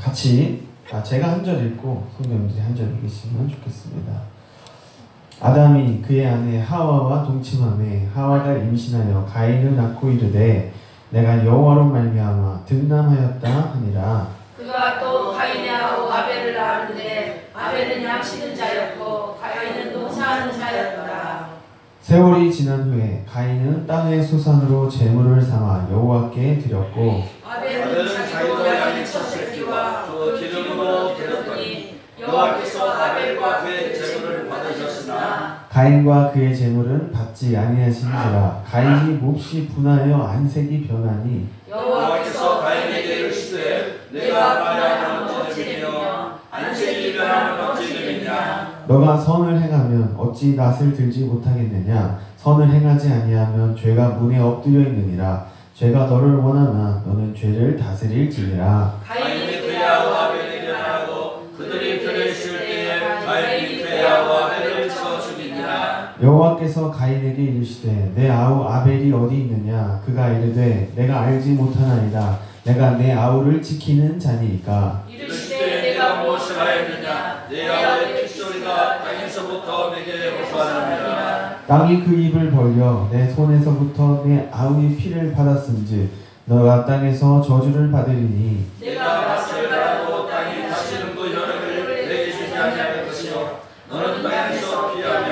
같이 제가 한 절 읽고 성경님들이 한 절 읽으시면 좋겠습니다. 아담이 그의 아내 하와와 동침하매 하와가 임신하여 가인을 낳고 이르되 내가 여호와로 말미암아 득남하였다 하니라. 그가 또 가인하고 아벨을 낳았는데 아벨은 양치는 자였고 가인은 농사하는 자였더라. 세월이 지난 후에 가인은 땅의 소산으로 제물을 삼아 여호와께 드렸고 아벨은 자기도 양의 첫 새끼와 그 기름으로 드렸더니 여호와께서 아벨과 그의 제물을 받으셨으나 가인과 그의 제물은 받지 아니하신지라. 가인이 몹시 분하여 안색이 변하니 여호와께서 가인에게 이르시되 내가 말하면 어찌 되며 안색이 변하면 어찌 되느냐. 너가 선을 행하면 어찌 낫을 들지 못하겠느냐. 선을 행하지 아니하면 죄가 문에 엎드려 있느니라. 죄가 너를 원하나 너는 죄를 다스릴지니라. 가인이 그의 아우 아벨에게 말하고 그들이 들에 있을 때에 가인이 그의 아우 아벨을 쳐 죽이니라. 여호와께서 가인에게 이르시되 내 아우 아벨이 어디 있느냐. 그가 이르되 내가 알지 못하나이다. 내가 내 아우를 지키는 자니이까. 이르시되 내가 무엇을 하였느냐. 내 아우의 핏소리가 땅에서부터 내게 호소하느니라. 땅이 그 입을 벌려 내 손에서부터 내 아우의 피를 받았은즉 너가 땅에서 저주를 받으리니 내가 밭을 갈아도 땅이 다시는 그 여름을 내게 주지 아니할 것이요 너는 땅에서 피하며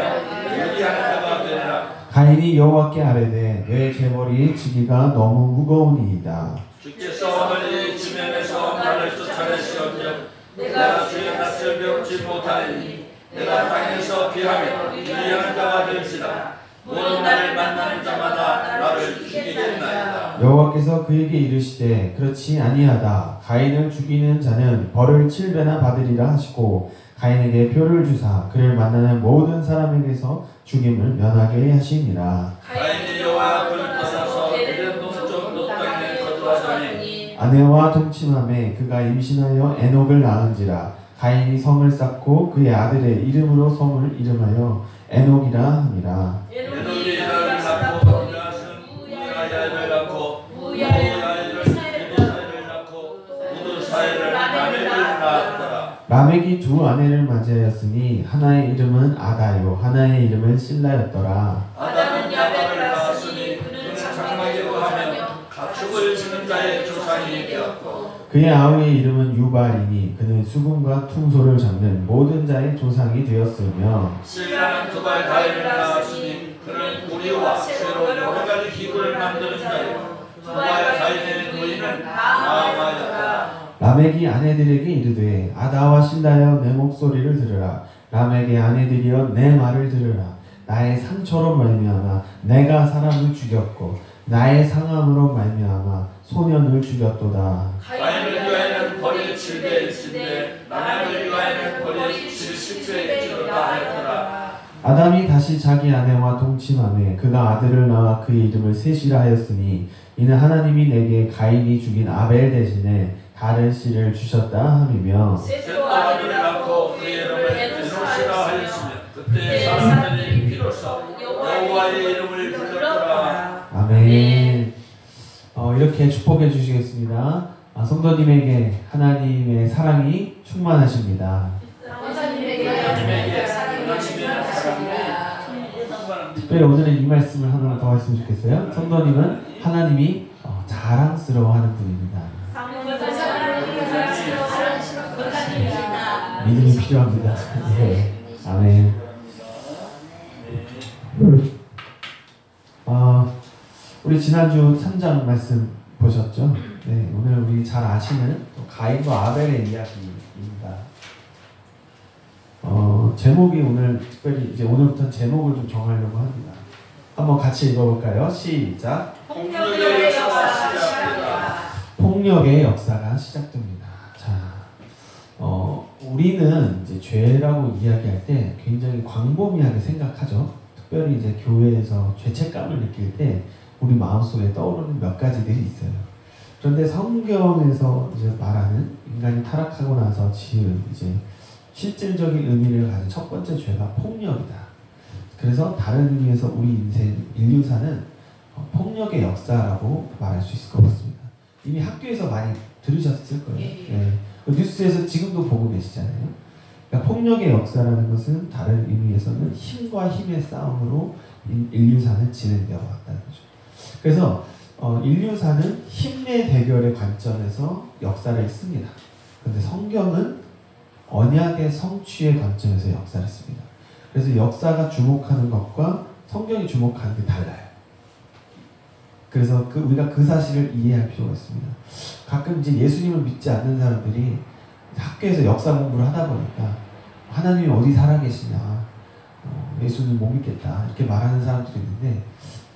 유리하는 자가 되리라. 가인이 여호와께 아뢰되 내 죄머리 지기가 너무 무거우니이다. 주께서 멀리 지면에서 나를 쫓아내시온즉 내가 주의 낯을 배우지 못하리니 내가 땅에서 피하며 유리하는 자가 될지라. 모든 나를 만나는 자마다 나를 죽이겠나이다. 여호와께서 그에게 이르시되 그렇지 아니하다. 가인을 죽이는 자는 벌을 7배나 받으리라 하시고 가인에게 표를 주사 그를 만나는 모든 사람에게서 죽임을 면하게 하시니라. 가인이 여호와 앞을 떠나서 에덴 동쪽 롯 땅에 거주하더니 아내와 동침함에 그가 임신하여 에녹을 낳은지라. 가인이 성을 쌓고 그의 아들의 이름으로 성을 이름하여 에녹이라 하니라. 에녹이 이라를 낳고 이라는 우야야를 낳고 우야야를 사야를 낳고 우두사야를 라멕을 낳았더라. 라멕이 두 아내를 맞이하였으니 하나의 이름은 아다요 하나의 이름은 실라였더라. 아담은 야벨을 낳았으니 그는 장막이고 하며 가축을 지는 자의 조상이 되었고 그의 아우의 이름은 유발이니 그는 수금과 퉁소를 잡는 모든 자의 조상이 되었으며 실라는 두발 가인을 낳았으니 그는 우리와 새로 여러 가지 기구를 만드는 자요 두발 가인의 누이는 나아마였다. 라멕이 아내들에게 이르되 아다와 실라여 내 목소리를 들으라. 라멕의 아내들이여 내 말을 들으라. 나의 상처로 말미암아 내가 사람을 죽였고 나의 상함으로 말미암아 소년을 죽였도다. 가인을 위하여는 벌이 7배일진데 라멕을 위하여는 벌이 70배일지로다 하였더라. 아담이 다시 자기 아내와 동침하매 그가 아들을 낳아 그의 이름을 셋이라 하였으니 이는 하나님이 내게 가인이 죽인 아벨 대신에 다른 씨를 주셨다 함이며 셋도 아들을 낳고 그의 이름을 에노시라 하였으며 그때 사람들이 비로소 여호와의 이름을 불렀더라. 아멘. 이렇게 축복해 주시겠습니다. 성도님에게 하나님의 사랑이 충만하십니다. 하나님에게 사랑이 충만하십니다. 특별히 오늘은 이 말씀을 하나 더 했으면 좋겠어요. 성도님은 하나님이 자랑스러워하는 분입니다. 믿음이 필요합니다. 네. 아멘. 우리 지난주 3장 말씀 보셨죠? 네, 오늘 우리 잘 아시는 가인과 아벨의 이야기입니다. 제목이 오늘 특별히 이제 오늘부터 제목을 좀 정하려고 합니다. 한번 같이 읽어볼까요? 시작. 폭력의 역사가 시작됩니다. 폭력의 역사가 시작됩니다. 자, 우리는 이제 죄라고 이야기할 때 굉장히 광범위하게 생각하죠. 특별히 이제 교회에서 죄책감을 느낄 때 우리 마음속에 떠오르는 몇 가지들이 있어요. 그런데 성경에서 이제 말하는 인간이 타락하고 나서 지은 이제 실질적인 의미를 가진 첫 번째 죄가 폭력이다. 그래서 다른 의미에서 우리 인생 인류사는 폭력의 역사라고 말할 수 있을 것 같습니다. 이미 학교에서 많이 들으셨을 거예요. 네. 뉴스에서 지금도 보고 계시잖아요. 그러니까 폭력의 역사라는 것은 다른 의미에서는 힘과 힘의 싸움으로 인류사는 진행되어 왔다는 거죠. 그래서 인류사는 힘의 대결의 관점에서 역사를 씁니다. 그런데 성경은 언약의 성취의 관점에서 역사를 씁니다. 그래서 역사가 주목하는 것과 성경이 주목하는 게 달라요. 그래서 우리가 그 사실을 이해할 필요가 있습니다. 가끔 이제 예수님을 믿지 않는 사람들이 학교에서 역사 공부를 하다 보니까 하나님이 어디 살아계시냐, 예수님 못 믿겠다 이렇게 말하는 사람들이 있는데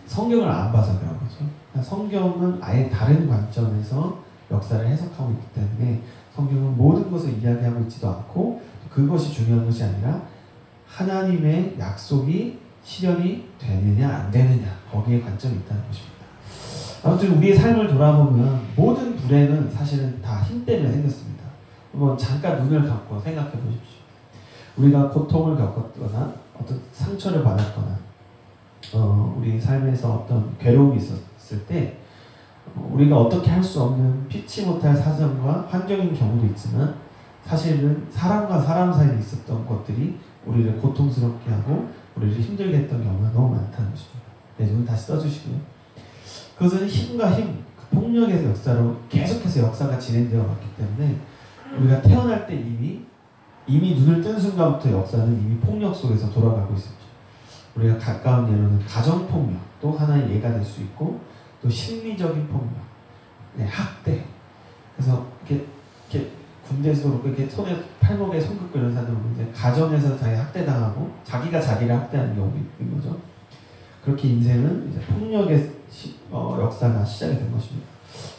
성경을 안 봐서 그런 거죠. 성경은 아예 다른 관점에서 역사를 해석하고 있기 때문에 성경은 모든 것을 이야기하고 있지도 않고 그것이 중요한 것이 아니라 하나님의 약속이 실현이 되느냐 안 되느냐 거기에 관점이 있다는 것입니다. 아무튼 우리의 삶을 돌아보면 모든 불행은 사실은 다 힘 때문에 생겼습니다. 한번 잠깐 눈을 감고 생각해 보십시오. 우리가 고통을 겪었거나 어떤 상처를 받았거나 우리 삶에서 어떤 괴로움이 있었을 때 우리가 어떻게 할 수 없는 피치 못할 사정과 환경인 경우도 있지만 사실은 사람과 사람 사이에 있었던 것들이 우리를 고통스럽게 하고 우리를 힘들게 했던 경우가 너무 많다는 것입니다. 네, 눈을 다시 떠주시고요. 그것은 힘과 힘, 폭력의 역사로 계속해서 역사가 진행되어 왔기 때문에 우리가 태어날 때 이미 눈을 뜬 순간부터 역사는 이미 폭력 속에서 돌아가고 있었죠. 우리가 가까운 예로는 가정폭력도 하나의 예가 될 수 있고 또 심리적인 폭력, 네, 학대. 그래서 이렇게 군대에서도 그렇고 이렇게 손에 팔목에 손 긋고 이런 사람들 보면 이제 가정에서 자기 학대당하고 자기가 자기를 학대하는 경우도 있는 거죠. 그렇게 인생은 이제 폭력의 역사가 시작이 된 것입니다.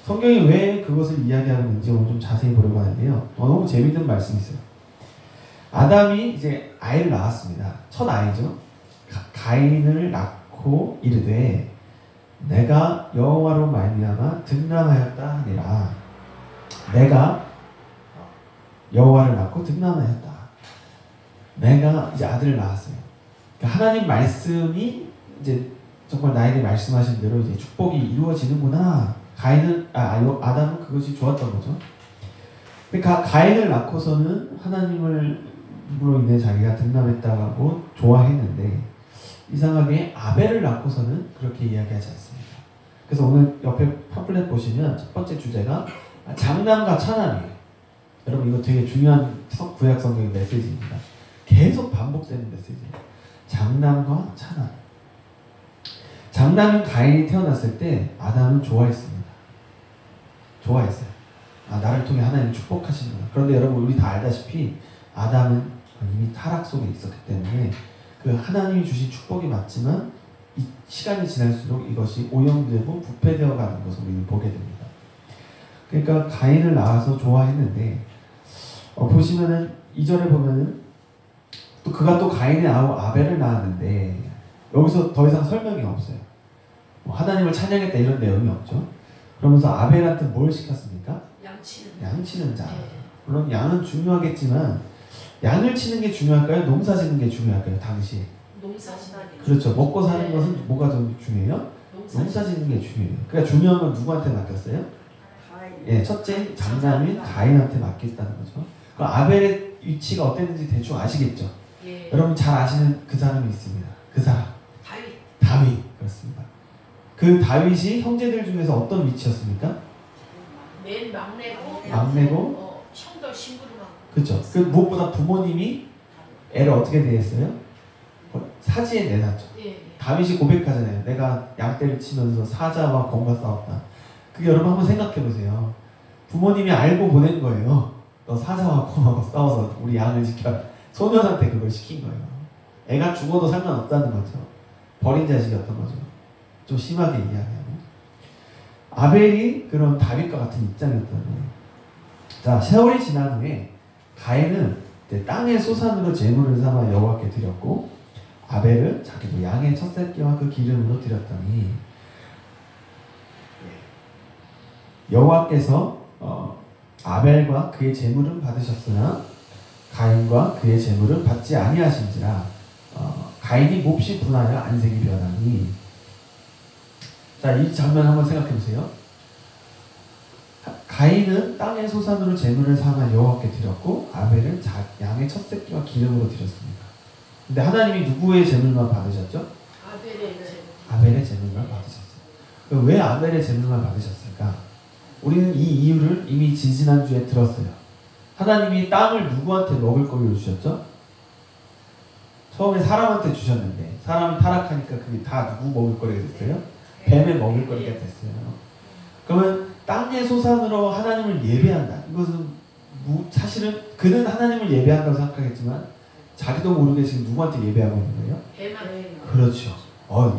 성경이 왜 그것을 이야기하고 있는지 오늘 좀 자세히 보려고 하는데요. 너무 재밌는 말씀이 있어요. 아담이 이제 아이를 낳았습니다. 첫 아이죠. 가인을 낳고 이르되 내가 여호와로 말미암아 등남하였다 하니라. 내가 여호와를 낳고 등남하였다. 내가 이제 아들을 낳았어요. 그러니까 하나님 말씀이 이제 정말 나에게 말씀하신 대로 이제 축복이 이루어지는구나. 아담은 그것이 좋았던 거죠. 그러니까 가인을 낳고서는 하나님으로 인해 자기가 등남했다고 좋아했는데 이상하게 아벨을 낳고서는 그렇게 이야기하지 않습니다. 그래서 오늘 옆에 팜플렛 보시면 첫 번째 주제가 장남과 차남이에요. 여러분 이거 되게 중요한 구약 성경의 메시지입니다. 계속 반복되는 메시지예요. 장남과 차남. 장남인 가인이 태어났을 때 아담은 좋아했습니다. 좋아했어요. 나를 통해 하나님 축복하시는구나. 그런데 여러분 우리 다 알다시피 아담은 이미 타락 속에 있었기 때문에 그 하나님이 주신 축복이 맞지만 이 시간이 지날수록 이것이 오염되고 부패되어 가는 것을 우리는 보게 됩니다. 그러니까 가인을 낳아서 좋아했는데 보시면은 2절에 보면은 또 그가 또 가인을 낳고 아벨을 낳았는데 여기서 더 이상 설명이 없어요. 하나님을 찬양했다 이런 내용이 없죠. 그러면서 아벨한테 뭘 시켰습니까? 양치는 자. 물론 양은 중요하겠지만 양을 치는 게 중요할까요? 농사 짓는 게 중요할까요? 당시에. 농사 짓는 게. 그렇죠. 먹고 사는 것은 뭐가 좀 중요해요? 농사 짓는 게 중요해요. 그러니까 중요한 건 누구한테 맡겼어요? 예, 첫째 장남인 가인한테 맡겼다는 거죠. 그 아벨의 위치가 어땠는지 대충 아시겠죠? 예. 여러분 잘 아시는 그 사람이 있습니다. 그 사람. 다윗. 그렇습니다. 그 다윗이 형제들 중에서 어떤 위치였습니까? 맨 막내고. 형들 심부름하고. 그렇죠. 그 무엇보다 부모님이 애를 어떻게 대했어요? 사지에 내놨죠. 예. 다윗이 고백하잖아요. 내가 양떼를 치면서 사자와 검과 싸웠다. 그게 여러분 한번 생각해 보세요. 부모님이 알고 보낸 거예요. 너 사자와 검하고 싸워서 우리 양을 지켜라. 소년한테 그걸 시킨 거예요. 애가 죽어도 상관없다는 거죠. 버린 자식이었던 거죠. 좀 심하게 이야기하면. 아벨이 그런 다윗과 같은 입장이었던 거예요. 자, 세월이 지난 후에 가인은 땅의 소산으로 제물을 삼아 여호와께 드렸고 아벨은 자기도 양의 첫 새끼와 그 기름으로 드렸더니 여호와께서 아벨과 그의 제물은 받으셨으나 가인과 그의 제물은 받지 아니하신지라 가인이 몹시 분하여 안색이 변하니. 자, 이 장면 한번 생각해 보세요. 가인은 땅의 소산으로 제물을 삼아 여호와께 드렸고 아벨은 양의 첫 새끼와 기름으로 드렸습니다. 근데 하나님이 누구의 제물만 받으셨죠? 아벨의 제물만 받으셨어요. 그럼 왜 아벨의 제물만 받으셨을까? 우리는 이 이유를 이미 지지난주에 들었어요. 하나님이 땅을 누구한테 먹을 거로 주셨죠? 처음에 사람한테 주셨는데 사람이 타락하니까 그게 다 누구 먹을 거리가 됐어요? 뱀의 먹을 거리가 됐어요. 그러면 땅의 소산으로 하나님을 예배한다. 이것은 사실은 그는 하나님을 예배한다고 생각하겠지만 자기도 모르게 지금 누구한테 예배하고 있는 거예요? 뱀한테. 그렇죠.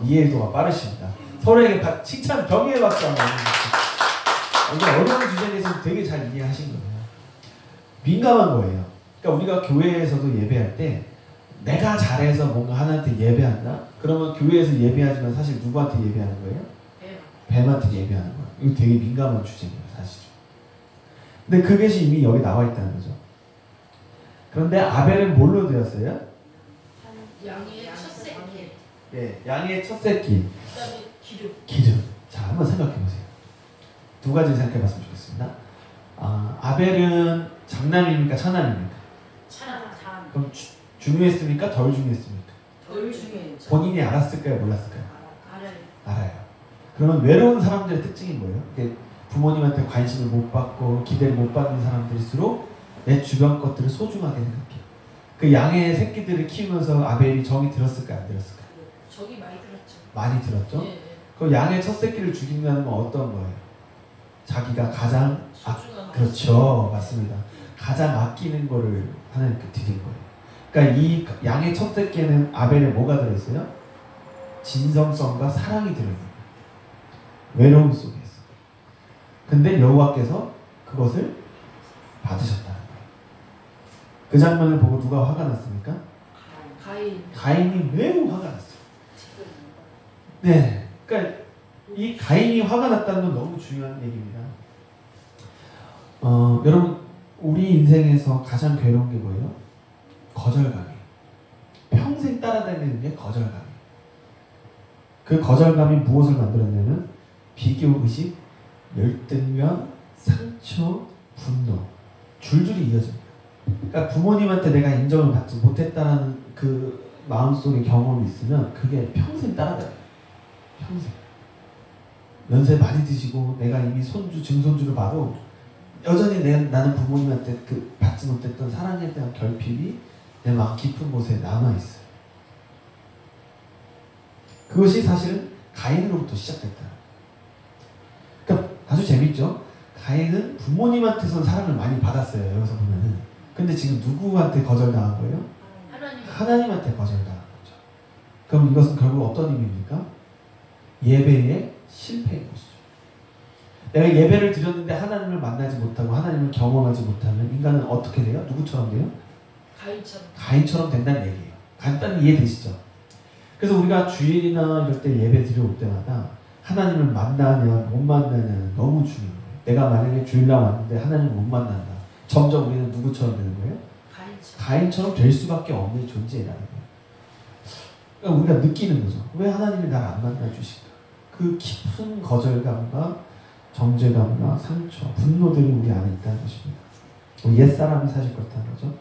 이해도가 빠르십니다. 서로에게 칭찬 경의의 박수 한번 해주세요. 이게 어려운 주제에 대해서 되게 잘 이해하신 거예요. 민감한 거예요. 그러니까 우리가 교회에서도 예배할 때 내가 잘해서 뭔가 하나님한테 예배한다? 그러면 교회에서 예배하지만 사실 누구한테 예배하는 거예요? 뱀한테 예배하는 거예요. 이거 되게 민감한 주제예요, 사실. 근데 그것이 이미 여기 나와 있다는 거죠. 그런데 아벨은 뭘로 드렸어요? 양의 첫 새끼. 예, 양의 첫 새끼. 그다음에 기름. 자, 한번 생각해 보세요. 두 가지 생각해 봤으면 좋겠습니다. 아벨은 장남입니까? 차남입니까? 차남. 그럼 중요했습니까? 덜 중요했습니까? 덜 중요해요. 본인이 알았을까요? 몰랐을까요? 알아요. 그러면 외로운 사람들의 특징이 뭐예요? 부모님한테 관심을 못 받고 기대를 못 받는 사람들일수록 내 주변 것들을 소중하게 생각해요. 그 양의 새끼들을 키우면서 아벨이 정이 들었을까요? 안 들었을까요? 정이 많이 들었죠. 많이 들었죠? 예. 그럼 양의 첫 새끼를 죽인다는 건 어떤 거예요? 자기가 가장 소중한 그렇죠. 맞습니다. 가장 아끼는 거를 하나님께 드린 거예요. 그러니까 이 양의 첫 새끼에는 아벨에 뭐가 들어있어요? 진정성과 사랑이 들어있어요. 외로움 속에서. 근데 여호와께서 그것을 받으셨다는 거예요. 그 장면을 보고 누가 화가 났습니까? 가인이 매우 화가 났어요. 네, 그러니까 이 가인이 화가 났다는 건 너무 중요한 얘기입니다. 여러분, 우리 인생에서 가장 괴로운 게 뭐예요? 거절감이에요. 평생 따라다니는 게 거절감이에요. 그 거절감이 무엇을 만들었냐면 비교의식, 열등감, 상처, 분노 줄줄이 이어집니다. 그러니까 부모님한테 내가 인정을 받지 못했다는 그 마음속의 경험이 있으면 그게 평생 따라다녀요. 평생. 연세 많이 드시고 내가 이미 손주, 증손주를 봐도 여전히 나는 부모님한테 그 받지 못했던 사랑에 대한 결핍이 내 마음 깊은 곳에 남아있어요. 그것이 사실은 가인으로부터 시작됐다. 그러니까 아주 재밌죠? 가인은 부모님한테서 사랑을 많이 받았어요. 여기서 보면은. 근데 지금 누구한테 거절당한 거예요? 하나님한테 거절당한 거죠. 그럼 이것은 결국 어떤 의미입니까? 예배의 실패인 것이죠. 내가 예배를 드렸는데 하나님을 만나지 못하고 하나님을 경험하지 못하면 인간은 어떻게 돼요? 누구처럼 돼요? 가인처럼 된다는 얘기예요. 간단히 이해되시죠? 그래서 우리가 주일이나 이럴 때 예배 드려올 때마다 하나님을 만나냐 못 만나냐는 너무 중요해요. 내가 만약에 주일날 왔는데 하나님을 못 만난다. 점점 우리는 누구처럼 되는 거예요? 가인처럼 될 수밖에 없는 존재라는 거예요. 그러니까 우리가 느끼는 거죠. 왜 하나님이 나를 안 만나주실까? 그 깊은 거절감과 정죄감과 상처, 분노들이 우리 안에 있다는 것입니다. 옛사람이 사실 그렇다는 거죠.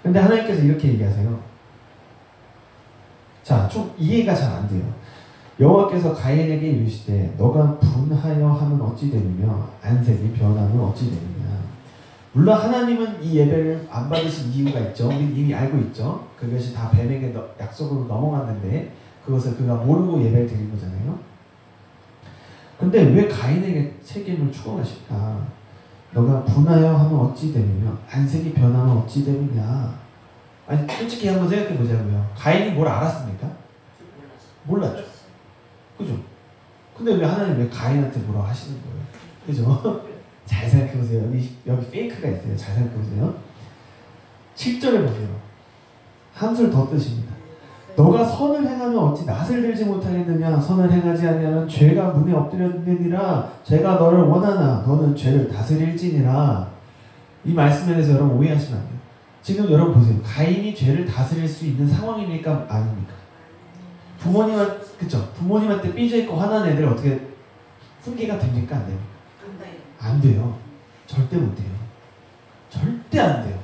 근데 하나님께서 이렇게 얘기하세요. 자, 좀 이해가 잘 안 돼요. 여호와께서 가인에게 이르시되 너가 분하여 하면 어찌 되느냐 안색이 변하면 어찌 되느냐. 물론 하나님은 이 예배를 안 받으신 이유가 있죠. 우리는 이미 알고 있죠. 그것이 다 뱀에게 약속으로 넘어갔는데 그것을 그가 모르고 예배를 드린 거잖아요. 근데 왜 가인에게 책임을 추궁하실까? 너가 분하여 하면 어찌 되느냐 안색이 변하면 어찌 되느냐. 아니 솔직히 한번 생각해 보자고요. 가인이 뭘 알았습니까? 몰랐죠. 그죠? 근데 왜 하나님 왜 가인한테 뭐라고 하시는 거예요? 그죠? 잘 생각해 보세요. 여기 페이크가 있어요. 잘 생각해 보세요. 7절에 보세요. 한술 더 뜨십니다. 너가 선을 행하면 어찌 낯을 들지 못하겠느냐. 선을 행하지 아니하면 죄가 문에 엎드렸느니라. 죄가 너를 원하나 너는 죄를 다스릴지니라. 이 말씀에 대해서 여러분 오해하시면 안 돼요. 지금 여러분 보세요. 가인이 죄를 다스릴 수 있는 상황입니까? 아닙니까? 부모님한테 삐져 있고 화난 애들 어떻게 훈계가 됩니까? 안 됩니까? 안 돼요. 절대 못 돼요. 절대 안 돼요.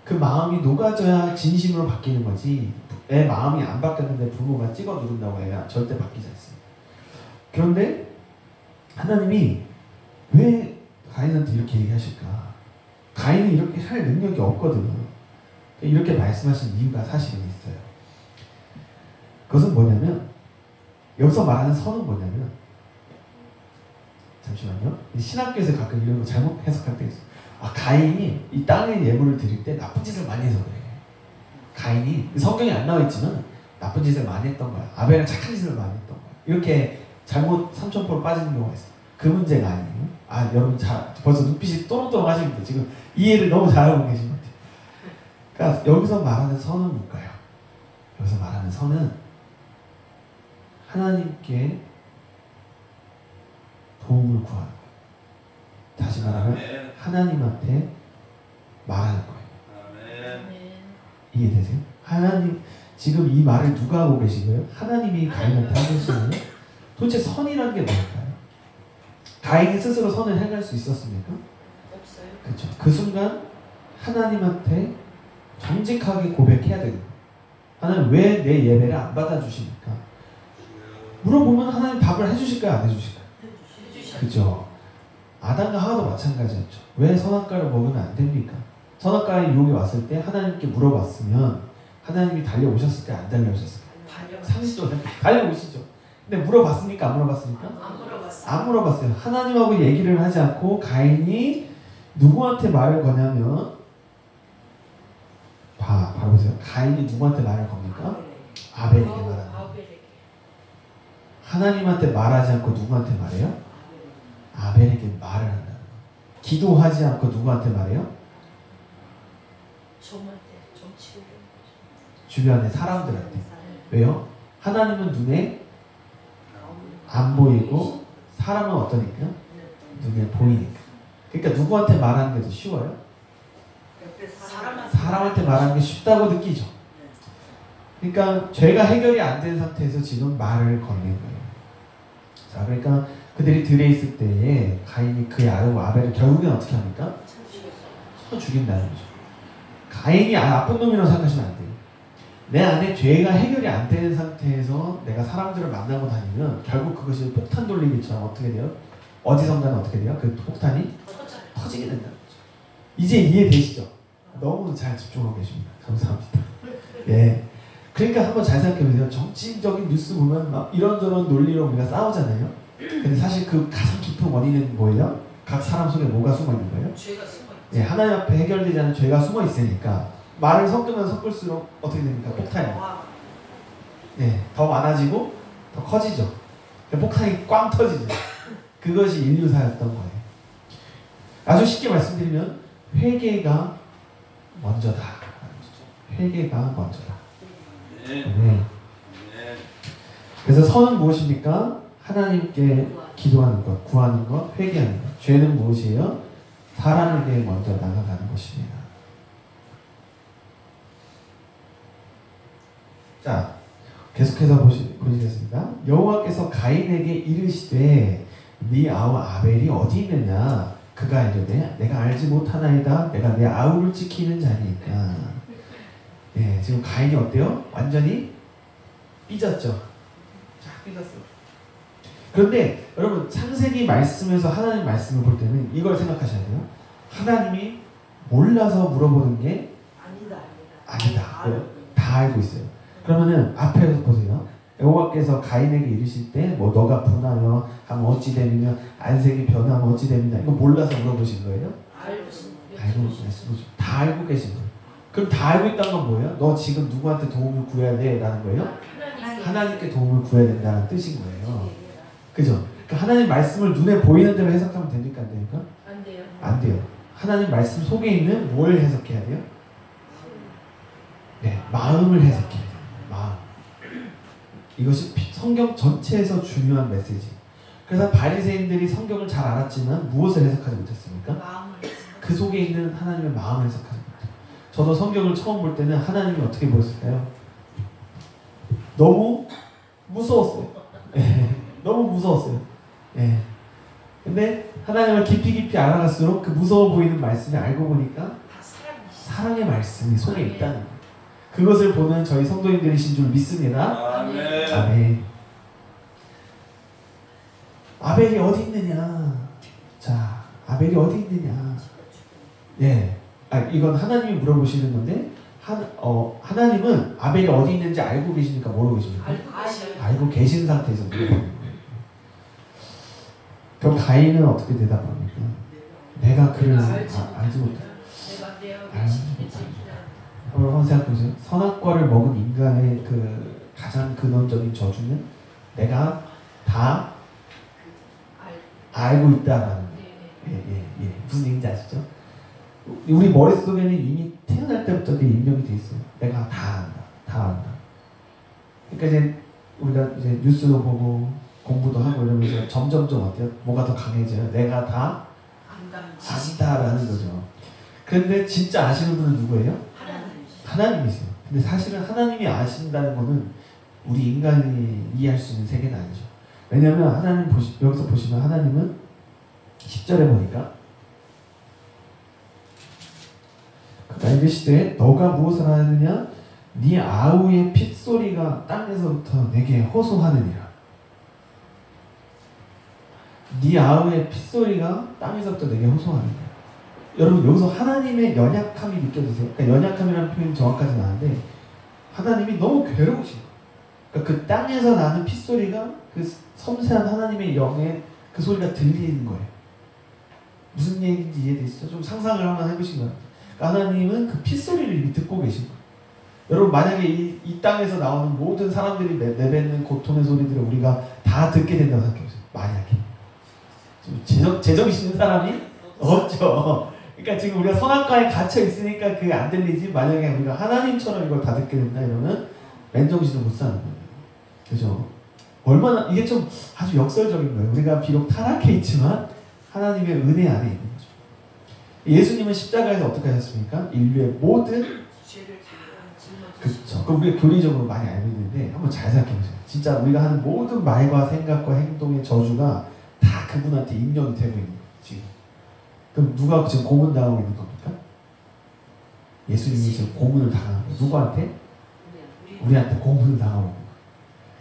그 마음이 녹아져야 진심으로 바뀌는 거지. 애 마음이 안 바뀌었는데 부모가 찍어 누른다고 애가 절대 바뀌지 않습니다. 그런데 하나님이 왜 가인한테 이렇게 얘기하실까? 가인은 이렇게 할 능력이 없거든요. 이렇게 말씀하신 이유가 사실은 있어요. 그것은 뭐냐면, 여기서 말하는 선은 뭐냐면, 잠시만요. 신학교에서 가끔 이런 거 잘못 해석할 때 있어요. 가인이 이 땅에 예물을 드릴 때 나쁜 짓을 많이 해서 그래. 가인이 성경에 안 나와 있지만 나쁜 짓을 많이 했던 거야. 아벨은 착한 짓을 많이 했던 거야. 이렇게 잘못 삼천포로 빠지는 경우가 있어. 그 문제가 아니에요. 여러분 벌써 눈빛이 또롱또롱 하시는데 지금 이해를 너무 잘하고 계신 것 같아요. 그러니까 여기서 말하는 선은 뭘까요? 여기서 말하는 선은 하나님께 도움을 구하는 거예요. 다시 말하면 하나님한테 말하는 거예요. 이해되세요? 하나님, 지금 이 말을 누가 하고 계신 거예요? 하나님이 가인한테 하고 계시는 거예요? 도대체 선이라는 게 뭘까요? 가인이 스스로 선을 행할 수 있었습니까? 없어요. 그렇죠. 그 순간 하나님한테 정직하게 고백해야 되는 거예요. 하나님, 왜 내 예배를 안 받아주십니까? 물어보면 하나님 답을 해주실까요? 안 해주실까요? 그죠. 아담과 하와도 마찬가지였죠. 왜 선악과를 먹으면 안 됩니까? 선악과의 유혹이 왔을 때 하나님께 물어봤으면 하나님이 달려오셨을까요? 안 달려오셨을까요? 상식적으로 달려오시죠. 근데 물어봤습니까? 안 물어봤습니까? 안 물어봤어요. 안 물어봤어요. 하나님하고 얘기를 하지 않고 가인이 누구한테 말을 거냐면, 바로 보세요. 가인이 누구한테 말을 겁니까? 아벨에게 말합니다. 하나님한테 말하지 않고 누구한테 말해요? 아벨에게 말을 한다는 거예요. 기도하지 않고 누구한테 말해요? 주변의 사람들한테. 왜요? 하나님은 눈에 안 보이고 사람은 어떠니까? 눈에 보이니까. 그러니까 누구한테 말하는 게 더 쉬워요? 사람한테 말하는 게 쉽다고 느끼죠. 그러니까 죄가 해결이 안 된 상태에서 지금 말을 건넨 거예요. 자, 그러니까 그들이 들에 있을 때에 가인이 그의 아들 아벨을 결국엔 어떻게 합니까? 쳐 죽인다는 거죠. 가인이 나쁜 놈이라고 생각하시면 안 돼요. 내 안에 죄가 해결이 안 되는 상태에서 내가 사람들을 만나고 다니면 결국 그것이 폭탄 돌리기처럼 어떻게 돼요? 어디선가는 어떻게 돼요? 그 폭탄이 터지게 된다는 거죠. 이제 이해되시죠? 너무 잘 집중하고 계십니다. 감사합니다. 예. 그러니까 한번 잘 생각해보세요. 정치적인 뉴스 보면 막 이런저런 논리로 우리가 싸우잖아요. 근데 사실 그 가장 깊은 원인은 뭐예요? 각 사람 속에 뭐가 숨어있는 거예요? 죄가 숨어있죠. 예, 하나님 앞에 해결되지 않은 죄가 숨어있으니까 말을 섞으면 섞을수록 어떻게 됩니까? 폭탄이. 네, 더 많아지고 더 커지죠. 폭탄이 꽝 터지죠. 그것이 인류사였던 거예요. 아주 쉽게 말씀드리면 회개가 먼저다. 회개가 먼저다. 네. 그래서 선은 무엇입니까? 하나님께 기도하는 것, 구하는 것, 회개하는 것. 죄는 무엇이에요? 사람에게 먼저 나가가는 것입니다. 자, 계속해서 보시겠습니다. 여호와께서 가인에게 이르시되 네 아우 아벨이 어디 있느냐? 그가 이르되 내가 알지 못하나이다. 내가 내 아우를 지키는 자니까. 예, 지금 가인이 어때요? 완전히 삐졌죠. 쫙 삐졌어요. 그런데 여러분 창세기 말씀에서 하나님 말씀을 볼 때는 이걸 생각하셔야 돼요. 하나님이 몰라서 물어보는 게 아니다. 다 알고 있어요. 그러면은 앞에서 보세요. 여호와께서 가인에게 이르실 때 뭐 너가 분하여 하면 어찌 되느냐, 안색이 변하면 어찌 되느냐, 이거 몰라서 물어보신 거예요? 알고 계신 거죠. 다 알고 계신 거예요. 그럼 다 알고 있다는 건 뭐예요? 너 지금 누구한테 도움을 구해야 돼? 라는 거예요? 하나님께 도움을 구해야 된다는 뜻인 거예요. 그죠? 그러니까 하나님 말씀을 눈에 보이는 대로 해석하면 됩니까? 안 됩니까? 안 돼요. 안 돼요. 하나님 말씀 속에 있는 뭘 해석해야 돼요? 네, 마음을 해석해야 돼요. 마음. 이것이 성경 전체에서 중요한 메시지. 그래서 바리새인들이 성경을 잘 알았지만 무엇을 해석하지 못했습니까? 마음을 그 속에 있는 하나님의 마음을 해석하지 못해요. 저도 성경을 처음 볼 때는 하나님이 어떻게 보였을까요? 너무 무서웠어요. 예, 너무 무서웠어요. 예. 근데 하나님을 깊이 알아갈수록 그 무서워 보이는 말씀이 알고 보니까 다 사랑이시죠. 사랑의 말씀이 속에 있다는 거예요. 그것을 보는 저희 성도님들이신 줄 믿습니다. 아멘. 아멘. 아벨이 어디 있느냐? 자, 아벨이 어디 있느냐? 예. 이건 하나님이 물어보시는 건데 하나님은 아벨이 어디 있는지 알고 계시니까 뭐라고 계십니까? 알고 계셔요. 알고 계신 상태에서 물어보는 거예요. 그럼 가인은 어떻게 대답합니까? 내가 그를 알지 못해. 내가 내 알지 어린 못해. 한번 생각해보세요. 선악과를 먹은 인간의 그 가장 근원적인 저주는 내가 다 알고 있다라는 거예요. 예. 무슨 얘기인지 아시죠? 우리 머릿속에는 이미 태어날 때부터 그게 입력이 돼 있어요. 내가 다 안다. 그러니까 이제 우리가 이제 뉴스도 보고 공부도 하고 이러면서 점점점 어때요? 뭐가 더 강해져요? 내가 다 안다라는 거죠. 그런데 진짜 아시는 분은 누구예요? 하나님이세요. 근데 사실은 하나님이 아신다는 거는 우리 인간이 이해할 수 있는 세계는 아니죠. 왜냐하면 하나님 여기서 보시면 하나님은 10절에 보니까 그가 이르시되 너가 무엇을 하느냐? 네 아우의 핏소리가 땅에서부터 내게 호소하느니라. 네 아우의 핏소리가 땅에서부터 내게 호소하느니라. 여러분 여기서 하나님의 연약함이 느껴지세요? 그러니까 연약함이라는 표현이 정확하진 않은데 하나님이 너무 괴로우신 거예요. 그러니까 그 땅에서 나는 핏소리가 그 섬세한 하나님의 영의 그 소리가 들리는 거예요. 무슨 얘기인지 이해되시죠? 좀 상상을 한번 해보신 거예요. 그러니까 하나님은 그 핏소리를 이미 듣고 계신 거예요. 여러분 만약에 이 땅에서 나오는 모든 사람들이 내뱉는 고통의 소리들을 우리가 다 듣게 된다고 생각해보세요. 만약에 제정신 있는 사람이 없죠. 그러니까 지금 우리가 선악과에 갇혀 있으니까 그게 안 들리지, 만약에 우리가 하나님처럼 이걸 다 듣게 된다 이러면 맨정신을 못 사는 거예요. 그죠? 얼마나 이게 좀 아주 역설적인 거예요. 우리가 비록 타락해 있지만 하나님의 은혜 안에 있는 거죠. 예수님은 십자가에서 어떻게 하셨습니까? 인류의 모든 죄를 다 그렇죠. 그럼 우리가 교리적으로 많이 알고 있는데 한번 잘 생각해보세요. 진짜 우리가 하는 모든 말과 생각과 행동의 저주가 다 그분한테 입력이 되고 있는 거예요. 지금. 그럼 누가 지금 고문당하고 있는 겁니까? 예수님이 지금 고문을 당하는 거예요. 누구한테? 우리한테 고문을 당하고 있는 거예요.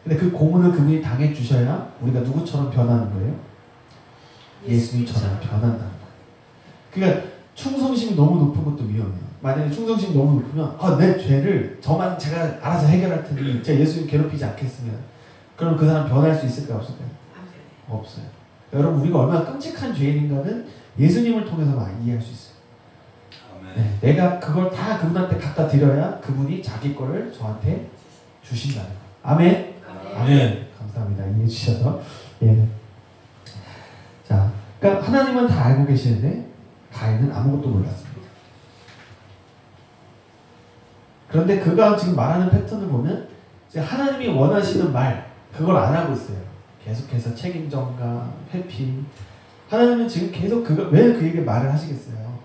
근데 그 고문을 그분이 당해주셔야 우리가 누구처럼 변하는 거예요? 예수님처럼 변한다는 거예요. 그러니까 충성심이 너무 높은 것도 위험해요. 만약에 충성심이 너무 높으면 내 죄를 제가 알아서 해결할 테니 제가 예수님 괴롭히지 않겠습니다. 그럼 그 사람 변할 수 있을까요? 없을까요? 없어요. 여러분 우리가 얼마나 끔찍한 죄인인가는 예수님을 통해서만 이해할 수 있어요. 네, 내가 그걸 다 그분한테 갖다 드려야 그분이 자기 거를 저한테 주신다는 거예요. 아멘. 아멘. 감사합니다. 이해해 주셔서. 예. 자, 그러니까 하나님은 다 알고 계시는데 가인은 아무것도 몰랐습니다. 그런데 그가 지금 말하는 패턴을 보면 이제 하나님이 원하시는 말 그걸 안 하고 있어요. 계속해서 책임전가, 회피. 하나님은 지금 계속 왜 그에게 말을 하시겠어요?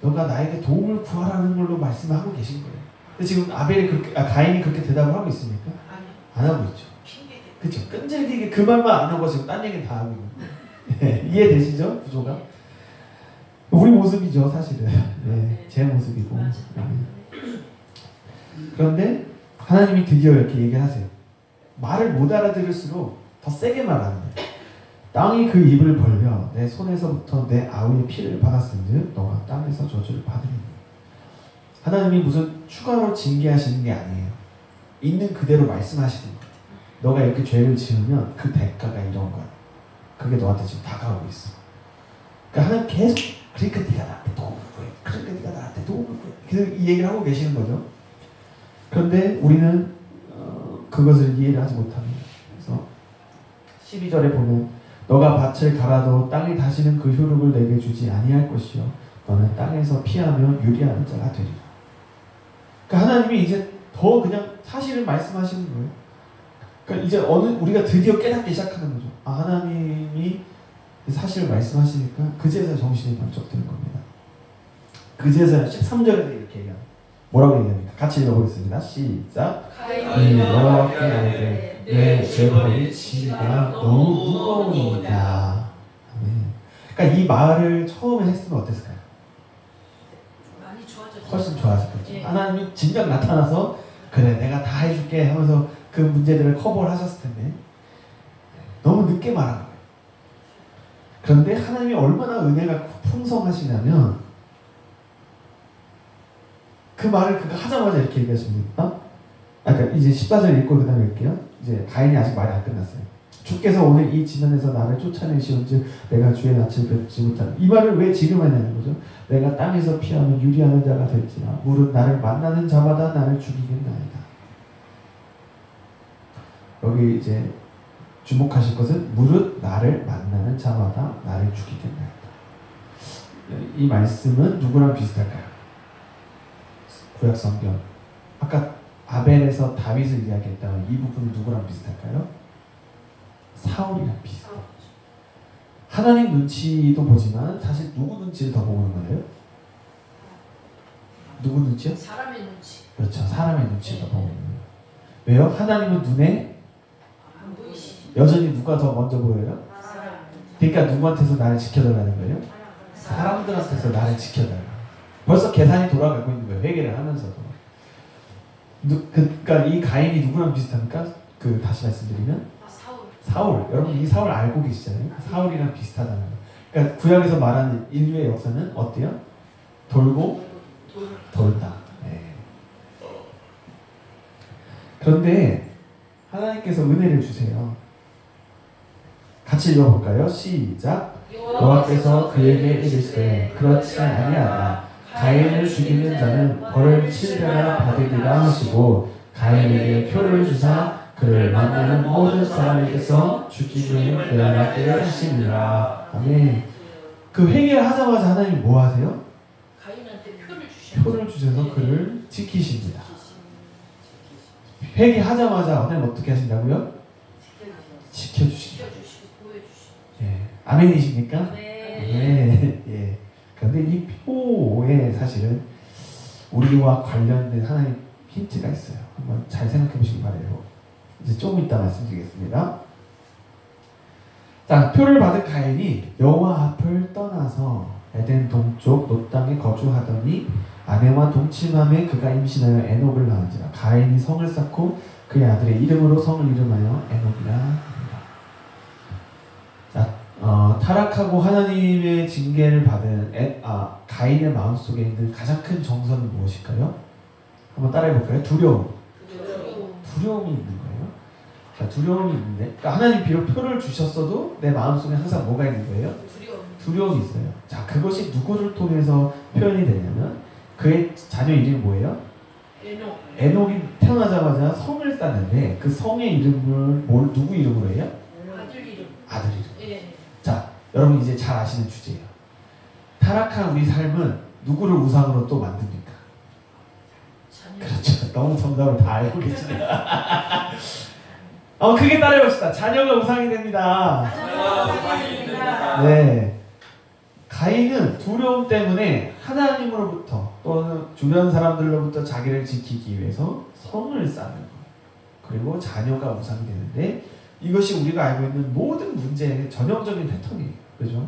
너가 나에게 도움을 구하라는 걸로 말씀하고 계신 거예요. 근데 지금 가인이 그렇게 대답을 하고 있습니까? 안 하고 있죠. 그렇죠. 끈질기게 그 말만 안 하고 지금 딴 얘기 다 하고 있는 거예요. 이해되시죠? 구조가? 우리 모습이죠, 사실은. 네, 제 모습이고. 그런데 하나님이 드디어 이렇게 얘기하세요. 말을 못 알아들을수록 더 세게 말하는 거예요. 땅이 그 입을 벌려 내 손에서부터 내 아우의 피를 받았은즉 너가 땅에서 저주를 받으리니. 하나님이 무슨 추가로 징계하시는 게 아니에요. 있는 그대로 말씀하시는 거예요. 너가 이렇게 죄를 지으면 그 대가가 이런 거야. 그게 너한테 지금 다가오고 있어. 그러니까 하나님 계속 그러니까 네가 나한테 도움을 구해. 그러니까 네가 나한테 도움을 구해. 계속 이 얘기를 하고 계시는 거죠. 그런데 우리는 그것을 이해를 하지 못합니다. 그래서 12절에 보면 너가 밭을 갈아도 땅이 다시는 그 효력을 내게 주지 아니할 것이요 너는 땅에서 피하며 유리하는 자가 되리라. 그러니까 하나님이 이제 더 그냥 사실을 말씀하시는 거예요. 그러니까 이제 우리가 드디어 깨닫기 시작하는 거죠. 하나님이 사실을 말씀하시니까 그제서야 정신이 번쩍 드는 겁니다. 그제서야 13절에서 이렇게 얘기합니다. 뭐라고 얘기합니까? 같이 읽어보겠습니다. 시작. 이 여호와께 아뢰되 내 죄벌이 지가 너무 무거우니이다. 아멘. 그러니까 이 말을 처음에 했으면 어땠을까요? 많이 좋아졌죠. 훨씬 좋아졌겠죠. 예. 하나님이 진작 나타나서 그래 내가 다 해줄게 하면서 그 문제들을 커버를 하셨을 텐데 너무 늦게 말한 거예요. 그런데 하나님이 얼마나 은혜가 풍성하시냐면 그 말을 그가 하자마자 이렇게 얘기하십니다. 그러니까 이제 14절 읽고 그 다음에 읽게요. 이제 가인이 아직 말이 안 끝났어요. 주께서 오늘 이 지면에서 나를 쫓아내시온즉 내가 주의 낯을 뵙지 못하는 이 말을 왜 지금 하냐는 거죠. 내가 땅에서 피하면 유리하는 자가 될지라 물은 나를 만나는 자마다 나를 죽이겠나이다. 여기 이제 주목하실 것은 무릇 나를 만나는 자마다 나를 죽이겠나이다. 이 말씀은 누구랑 비슷할까요? 구약 성경 아까 아벨에서 다윗을 이야기했다면 이 부분은 누구랑 비슷할까요? 사울이랑 비슷해요. 하나님 눈치도 보지만 사실 누구 눈치를 더 보는 거예요? 누구 눈치요? 사람의 눈치. 그렇죠. 사람의 눈치를 더 보는 거예요. 왜요? 하나님은 눈에 안 보이시. 여전히 누가 더 먼저 보여요? 사람. 그러니까 누구한테서 나를 지켜달라는 거예요? 사람들한테서 나를 지켜달라. 벌써 계산이 돌아가고 있는 거예요. 회개를 하면서도. 그러니까 이 가인이 누구랑 비슷합니까? 다시 말씀드리면 사울. 여러분 이 사울 알고 계시잖아요. 사울이랑 비슷하다는 거. 그러니까 구약에서 말하는 인류의 역사는 어때요? 돌고 돌다. 네. 그런데 하나님께서 은혜를 주세요. 같이 읽어볼까요? 시작. 여호와께서 그에게 이르시되 그렇지 아니하다. 가인을 죽이는 자는 벌을 7배나 받으리라 하시고 가인에게 표를 주사 그를 만나는 모든 사람에게서 죽이기를 면하게 하시니라. 아멘. 그 회개를 하자마자 하나님 뭐 하세요? 가인한테 표를 주셔. 표를 주셔서 그를 지키십니다. 회개하자마자 하나님 어떻게 하신다고요? 지켜주신다. 지켜주시고 보여주시고. 예. 아멘이십니까? 네. 예. 그런데 이 표에 사실은 우리와 관련된 하나님 힌트가 있어요. 한번 잘 생각해 보시기 바래요. 이제 조금 이따 말씀드리겠습니다. 자, 표를 받은 가인이 여호와 앞을 떠나서 에덴 동쪽 롯 땅에 거주하더니 아내와 동침함에 그가 임신하여 에녹을 낳은지라. 가인이 성을 쌓고 그의 아들의 이름으로 성을 이름하여 에녹이라 합니다. 자, 타락하고 하나님의 징계를 받은 가인의 마음속에 있는 가장 큰 정서는 무엇일까요? 한번 따라해볼까요? 두려움이 있는 거예요. 자, 두려움이 있는데, 그러니까 하나님 비록 표를 주셨어도 내 마음속에 항상 뭐가 있는 거예요? 두려움이 있어요. 자, 그것이 누구를 통해서 표현이 되냐면 그의 자녀 이름이 뭐예요? 에녹이 태어나자마자 성을 쌌는데 그 성의 이름을 누구 이름으로 해요? 아들 이름. 예. 자, 여러분 이제 잘 아시는 주제예요. 타락한 우리 삶은 누구를 우상으로 또 만듭니까? 그렇죠. 너무 정답을 다 알고 계시네요. 크게 따라해봅시다. 자녀가 우상이 됩니다. 네. 가인은 두려움 때문에 하나님으로부터 또는 주변 사람들로부터 자기를 지키기 위해서 성을 쌓는 거예요. 그리고 자녀가 우상이 되는데 이것이 우리가 알고 있는 모든 문제의 전형적인 패턴이에요. 그죠?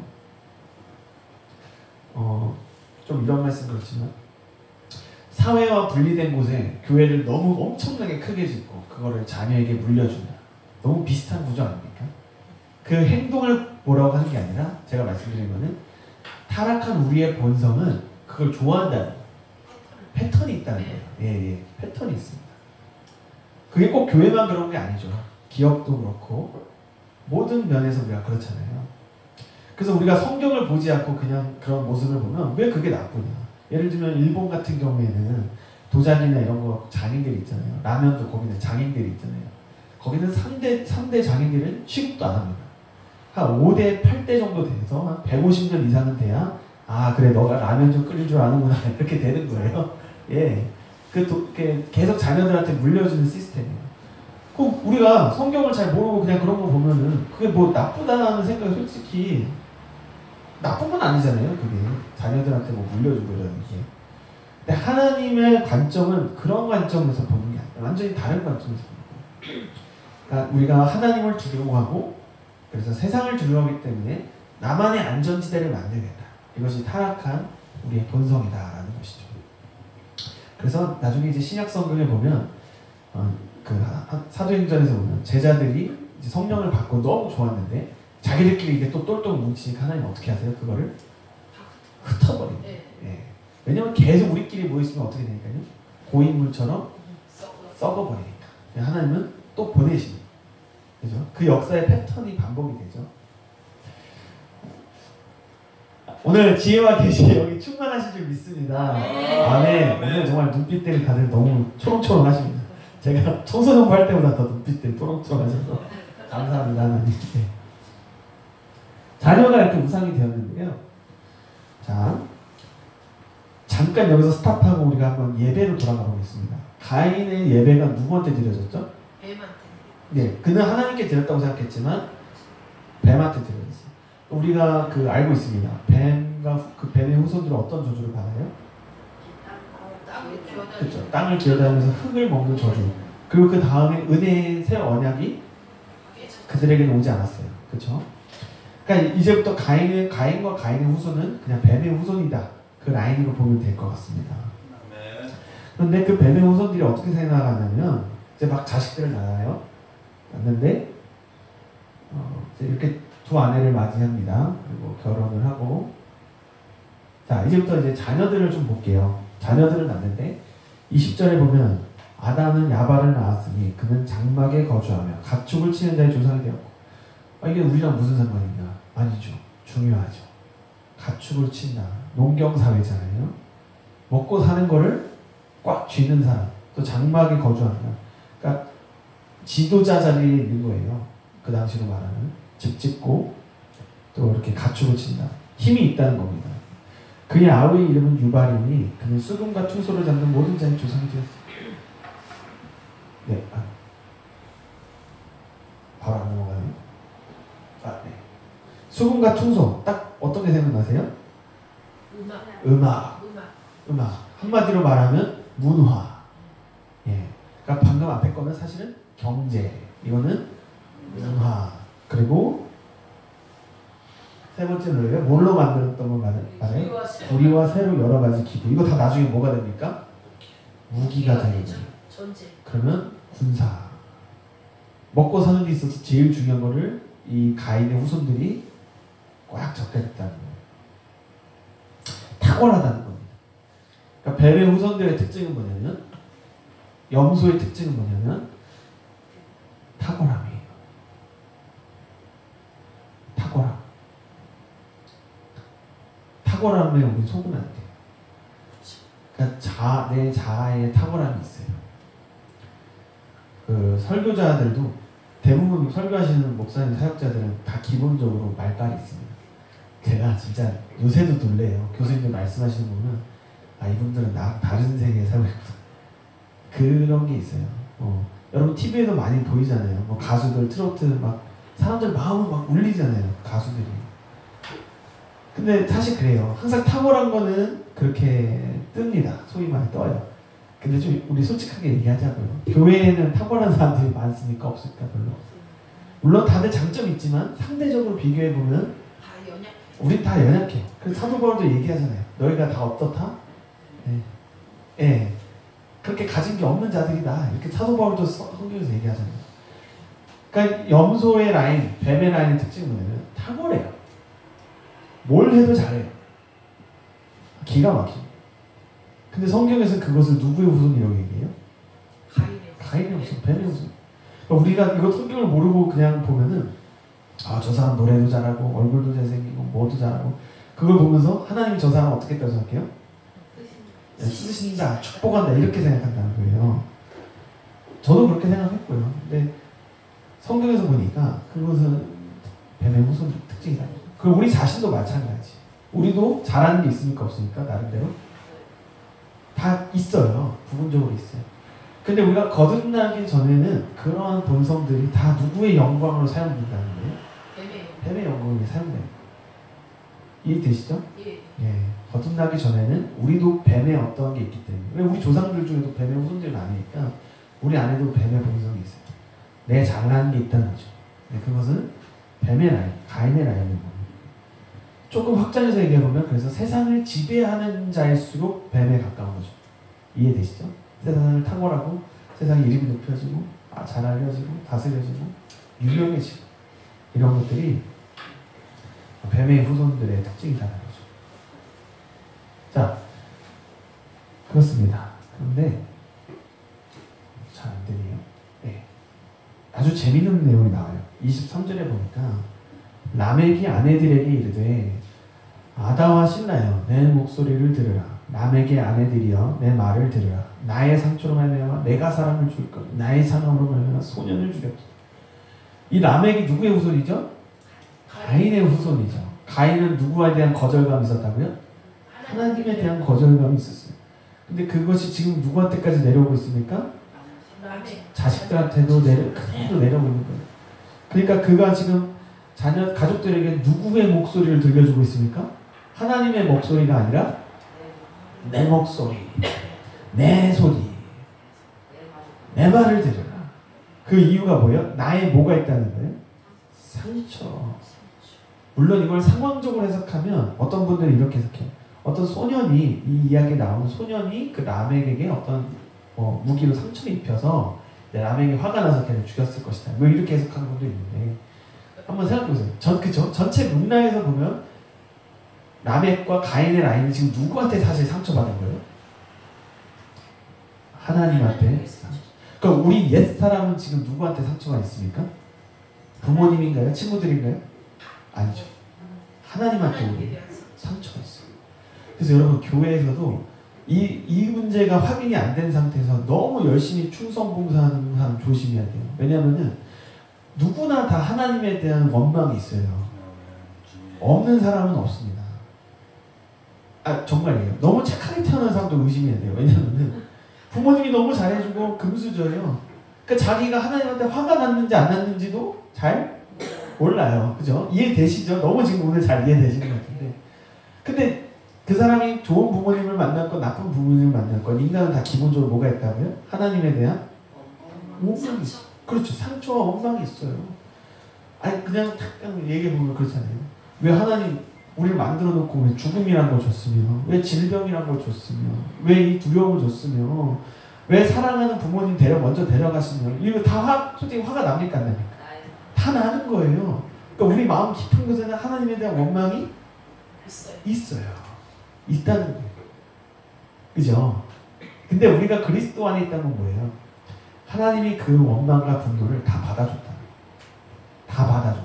좀 이런 말씀 그렇지만 사회와 분리된 곳에 교회를 너무 엄청나게 크게 짓고 그거를 자녀에게 물려준다. 너무 비슷한 구조 아닙니까? 그 행동을 뭐라고 하는 게 아니라 제가 말씀드린 거는 타락한 우리의 본성은 그걸 좋아한다는 패턴이 있다는 거예요. 예, 패턴이 있습니다. 그게 꼭 교회만 그런 게 아니죠. 기업도 그렇고 모든 면에서 우리가 그렇잖아요. 그래서 우리가 성경을 보지 않고 그냥 그런 모습을 보면 왜 그게 나쁘냐. 예를 들면 일본 같은 경우에는 도자기나 이런 거 장인들이 있잖아요. 라면도 거기는 장인들이 있잖아요. 거기는 3대 장인들은 취급도 안 합니다. 한 5대, 8대 정도 돼서 한 150년 이상은 돼야 그래 너가 라면 좀 끓일 줄 아는구나 이렇게 되는 거예요. 예, 계속 자녀들한테 물려주는 시스템이에요. 꼭 우리가 성경을 잘 모르고 그냥 그런 거 보면은 그게 뭐 나쁘다는 생각이 솔직히 나쁜 건 아니잖아요. 그게 자녀들한테 뭐 물려주고 이러는 게. 근데 하나님의 관점은 그런 관점에서 보는 게 아니라 완전히 다른 관점에서 보는 거예요. 그러니까 우리가 하나님을 두려워하고 그래서 세상을 두려워하기 때문에 나만의 안전지대를 만들겠다. 이것이 타락한 우리의 본성이다라는 것이죠. 그래서 나중에 이제 신약 성경에 보면 사도행전에서 보면 제자들이 이제 성령을 받고 너무 좋았는데 자기들끼리 이게 또 똘똘 뭉치니까 하나님 어떻게 하세요? 그거를 흩어버립니다. 네. 예. 왜냐면 계속 우리끼리 모였으면 어떻게 되니까요? 고인물처럼 썩어버리니까. 하나님은 또 보내십니다. 그죠? 그 역사의 패턴이 반복이 되죠. 오늘 지혜와 계시 여기 충만하실 줄 믿습니다. 아멘. 오늘 정말 눈빛들이 다들 너무 초롱초롱하십니다. 제가 청소년 할 때보다 더 눈빛들이 초롱초롱하셔서 감사합니다 하나님. 네. 자녀가 이렇게 우상이 되었는데요. 자, 잠깐 여기서 스탑하고 우리가 한번 예배로 돌아가 보겠습니다. 가인의 예배가 누구한테 드려졌죠? 뱀한테. 네, 그는 하나님께 드렸다고 생각했지만 뱀한테 드려졌어요. 우리가 알고 있습니다. 뱀과 그 뱀의 후손들은 어떤 저주를 받아요? 땅을 기어다니는. 그렇죠. 땅을 기어다니면서 흙을 먹는 저주. 그리고 그 다음에 은혜의 새 언약이 그들에게는 오지 않았어요. 그렇죠? 그러니까 이제부터 가인과 가인의 후손은 그냥 뱀의 후손이다. 그 라인으로 보면 될 것 같습니다. 그런데 그 뱀의 후손들이 어떻게 생각하냐면 이제 막 자식들을 낳아요. 낳는데 이제 이렇게 두 아내를 맞이합니다. 그리고 결혼을 하고 자 이제부터 이제 자녀들을 좀 볼게요. 자녀들을 낳는데 20절에 보면 아담은 야발을 낳았으니 그는 장막에 거주하며 가축을 치는 자의 조상이 되었고 이게 우리랑 무슨 상관이냐? 아니죠. 중요하죠. 가축을 친다. 농경사회잖아요. 먹고 사는 거를 꽉 쥐는 사람. 또 장막에 거주한다. 그러니까 지도자 자리에 있는 거예요. 그 당시로 말하는. 집 짓고 또 이렇게 가축을 친다. 힘이 있다는 겁니다. 그의 아우의 이름은 유발이니 그는 수금과 투소를 잡는 모든 자의 조상이 되었습니다. 네. 바로 안 넘어가요. 네. 수금과 투소 딱 어떤 게 생각나세요? 음악. 한마디로 말하면 문화. 예. 그러니까 방금 앞에 거는 사실은 경제. 이거는 문화. 그리고 세 번째 노래가 뭘로 만들었던 걸 말해요? 구리와 쇠로 여러 가지 기구. 이거 다 나중에 뭐가 됩니까? 무기가 되는 거예요. 전쟁. 그러면 군사. 먹고 사는 데 있어서 제일 중요한 거를 이 가인의 후손들이 꽉 잡게 됐다는 거예요. 탁월하다는 겁니다. 그러니까 뱀의 후손들의 특징은 뭐냐면 염소의 특징은 뭐냐면 탁월함이에요. 탁월함에 우리 속으면 안 돼요. 그러니까 내 자아에 탁월함이 있어요. 그 설교자들도 대부분 설교하시는 목사님 사역자들은 다 기본적으로 말빨이 있습니다. 제가 진짜 요새도 놀래요. 교수님들 말씀하시는 거는 이분들은 나랑 다른 세계에 살고 있구나. 그런 게 있어요. 여러분 TV에도 많이 보이잖아요. 뭐 가수들 트로트 막 사람들 마음을 막 울리잖아요. 가수들이. 근데 사실 그래요. 항상 탁월한 거는 그렇게 뜹니다. 소위 말해 떠요. 근데 좀 우리 솔직하게 얘기하자고요. 교회에는 탁월한 사람들이 많습니까? 없을까? 별로. 물론 다들 장점이 있지만 상대적으로 비교해보면 다 연약. 우린 다 연약해. 그래서 사도 바울도 얘기하잖아요. 너희가 다 어떻다? 예. 그렇게 가진 게 없는 자들이다. 이렇게 사도 바울도 성경에서 얘기하잖아요. 그러니까 염소의 라인, 뱀의 라인의 특징은 뭐냐면 탁월해요. 뭘 해도 잘해요. 기가 막힙니다. 근데 성경에서 그것을 누구의 후손이라고 얘기해요? 가인의 후손, 뱀의 후손. 그러니까 우리가 이거 성경을 모르고 그냥 보면은 저 사람 노래도 잘하고 얼굴도 잘생기고 뭐도 잘하고 그걸 보면서 하나님이 저 사람 어떻게 했다고 생각해요? 쓰신다, 축복한다 이렇게 생각한다는 거예요. 저도 그렇게 생각했고요. 근데 성경에서 보니까 그것은 뱀의 후손 특징이다. 그리고 우리 자신도 마찬가지. 우리도 잘하는 게 있습니까? 없습니까? 나름대로? 다 있어요. 부분적으로 있어요. 근데 우리가 거듭나기 전에는 그러한 본성들이 다 누구의 영광으로 사용된다는 거예요? 뱀의 영광으로 사용돼요. 이해되시죠? 예. 거듭나기 전에는 우리도 뱀의 어떤 게 있기 때문에. 왜 우리 조상들 중에도 뱀의 후손들이 많으니까 우리 안에도 뱀의 본성이 있어요. 내 잘나는 게 있다는 거죠. 네, 그것은 뱀의 라인, 가인의 라인인 겁니다. 조금 확장해서 얘기해보면 그래서 세상을 지배하는 자일수록 뱀에 가까운 거죠. 이해되시죠? 세상을 탁월하고 세상의 이름이 높여지고 잘 알려지고 다스려지고 유명해지고 이런 것들이 뱀의 후손들의 특징이라는 거죠. 자, 그렇습니다. 그런데 잘 안 되네요. 네. 아주 재미있는 내용이 나와요. 23절에 보니까 라멕이 아내들에게 이르되 아다와 실라여 내 목소리를 들으라. 라멕의 아내들이여 내 말을 들으라. 나의 상처로 말미암아 내가 사람을 죽일 것, 나의 상함으로 말미암아 소년을 죽였다. 이 라멕이 누구의 후손이죠? 가인의 후손이죠. 가인은 누구에 대한 거절감이 있었다고요? 하나님에 대한 거절감이 있었어요. 근데 그것이 지금 누구한테까지 내려오고 있습니까? 자식들한테도 그대로 내려오고 있는 거예요. 그러니까 그가 지금 가족들에게 누구의 목소리를 들려주고 있습니까? 하나님의 목소리가 아니라 내 목소리, 내 소리, 내 말을 들으라. 그 이유가 뭐예요? 나의 뭐가 있다는 거예요? 상처. 물론 이걸 상황적으로 해석하면 어떤 분들은 이렇게 해석해요. 어떤 소년이, 이 이야기에 나오는 소년이 그 라멕에게 어떤 무기로 상처를 입혀서 라멕이 화가 나서 걔를 죽였을 것이다. 뭐 이렇게 해석하는 분도 있는데 한번 생각해보세요. 전체 문맥에서 보면 라멕과 가인의 라인이 지금 누구한테 사실 상처받은 거예요? 하나님한테. 그러니까 우리 옛사람은 지금 누구한테 상처가 있습니까? 부모님인가요? 친구들인가요? 아니죠. 하나님한테 우리 상처가 있어요. 그래서 여러분 교회에서도 이 문제가 확인이 안 된 상태에서 너무 열심히 충성봉사하는 사람 조심해야 돼요. 왜냐하면은 누구나 다 하나님에 대한 원망이 있어요. 없는 사람은 없습니다. 정말이에요. 너무 착하게 태어난 사람도 의심해야 돼요. 왜냐하면은 부모님이 너무 잘해주고 금수저예요. 그러니까 자기가 하나님한테 화가 났는지 안 났는지도 잘 몰라요. 그죠? 이해되시죠? 너무 지금 오늘 잘 이해되시는 것 같은데. 근데 그 사람이 좋은 부모님을 만났건 나쁜 부모님을 만났건 인간은 다 기본적으로 뭐가 있다고요? 하나님에 대한 원망이 있어요. 그렇죠. 상처와 원망이 있어요. 아니 그냥 얘기해보면 그렇잖아요. 왜 하나님 우리를 만들어 놓고 왜 죽음이란 걸 줬으며 왜 질병이란 걸 줬으며 왜 이 두려움을 줬으며 왜 사랑하는 부모님 먼저 데려가시며 이거 다 솔직히 화가 납니까 안 납니까? 다 나는 거예요. 그러니까 우리 마음 깊은 곳에는 하나님에 대한 원망이 있어요. 있다는 거예요. 그죠? 근데 우리가 그리스도 안에 있다는 건 뭐예요? 하나님이 그 원망과 분노를 다 받아줬다. 다 받아줘.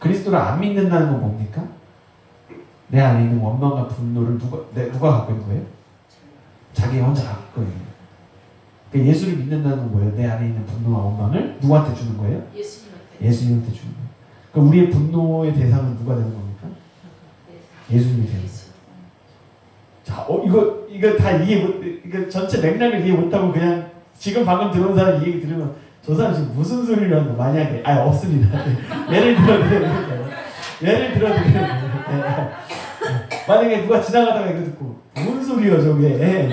그리스도를 안 믿는다는 건 뭡니까? 내 안에 있는 원망과 분노를 누가 갖고 있는 거예요? 자기가 혼자 갖고 있는 거예요. 그러니까 예수를 믿는다는 건 뭐예요? 내 안에 있는 분노와 원망을 누구한테 주는 거예요? 예수님한테 주는 거예요. 그러니까 우리의 분노의 대상은 누가 되는 겁니까? 예수님이 되는 거예요. 자, 이거 다 이거 전체 맥락을 이해 못하고 그냥 지금 방금 들어온 사람 이 얘기 들으면 저 사람 지금 무슨 소리를 하는 거 만약에 없습니다. 예를 들어드리면 만약에 누가 지나가다가 이거 듣고 뭔 소리야 저게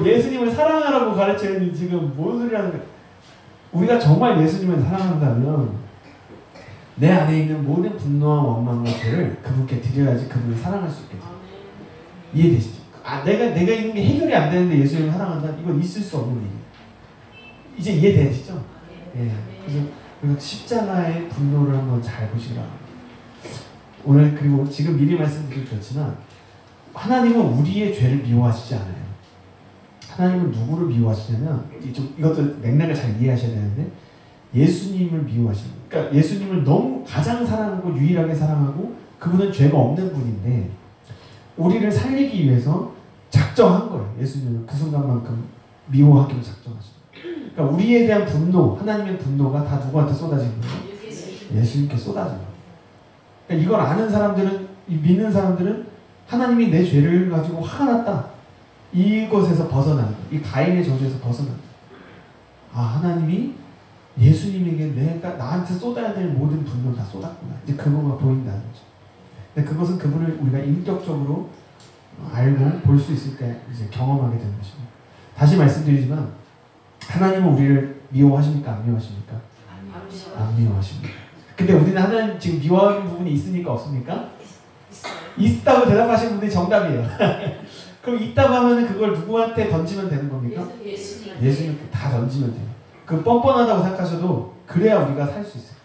예수님을 사랑하라고 가르치는 지금 뭔 소리 하는 거야. 우리가 정말 예수님을 사랑한다면 내 안에 있는 모든 분노와 원망과 죄를 그분께 드려야지 그분을 사랑할 수 있겠죠. 이해되시죠? 내가 있는 게 해결이 안 되는데 예수님을 사랑한다? 이건 있을 수 없는 일이에요. 이제 이해되시죠? 예. 그래서 십자가의 분노를 한번 잘 보시기 바랍니다. 오늘 그리고 지금 미리 말씀드리기 그렇지만 하나님은 우리의 죄를 미워하시지 않아요. 하나님은 누구를 미워하시냐면 이것도 맥락을 잘 이해하셔야 되는데 예수님을 미워하시는 거예요. 그러니까 예수님을 너무 가장 사랑하고 유일하게 사랑하고 그분은 죄가 없는 분인데 우리를 살리기 위해서 작정한 거예요. 예수님은 그 순간만큼 미워하기로 작정하신 거예요. 그러니까 우리에 대한 분노, 하나님의 분노가 다 누구한테 쏟아진 거예요? 예수님께 쏟아진 거예요. 그러니까 이걸 아는 사람들은, 믿는 사람들은 하나님이 내 죄를 가지고 화가 났다. 이것에서 벗어나는 거예요. 이 가인의 저주에서 벗어나는 거예요. 하나님이 예수님에게 나한테 쏟아야 될 모든 분노를 다 쏟았구나. 이제 그거가 보인다는 거죠. 근데 그것은 그분을 우리가 인격적으로 알고 볼 수 있을 때 이제 경험하게 되는 것입니다. 다시 말씀드리지만 하나님은 우리를 미워하십니까? 안 미워하십니까? 안 미워하십니다. 근데 우리는 하나님 지금 미워하는 부분이 있습니까? 없습니까? 있다고 대답하신 분들이 정답이에요. 그럼 있다고 하면 그걸 누구한테 던지면 되는 겁니까? 예수님께 다 던지면 돼요. 그 뻔뻔하다고 생각하셔도 그래야 우리가 살 수 있어요.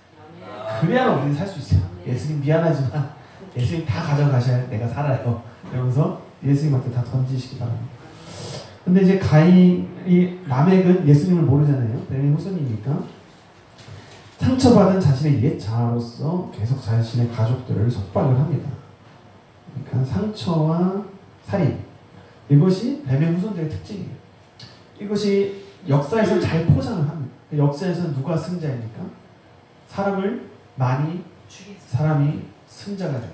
그래야 우리는 살 수 있어요. 예수님 미안하지만 예수님 다 가져가셔야 내가 살아요. 그러면서 예수님한테 다 던지시기 바랍니다. 근데 이제 가인이 라멕은 예수님을 모르잖아요. 뱀의 후손이니까 상처받은 자신의 옛 자아로서 계속 자신의 가족들을 속박을 합니다. 그러니까 상처와 살인, 이것이 뱀의 후손들의 특징이에요. 이것이 역사에서 잘 포장을 합니다. 역사에서 누가 승자입니까? 사람을 많이 죽인 사람이 승자가 돼요.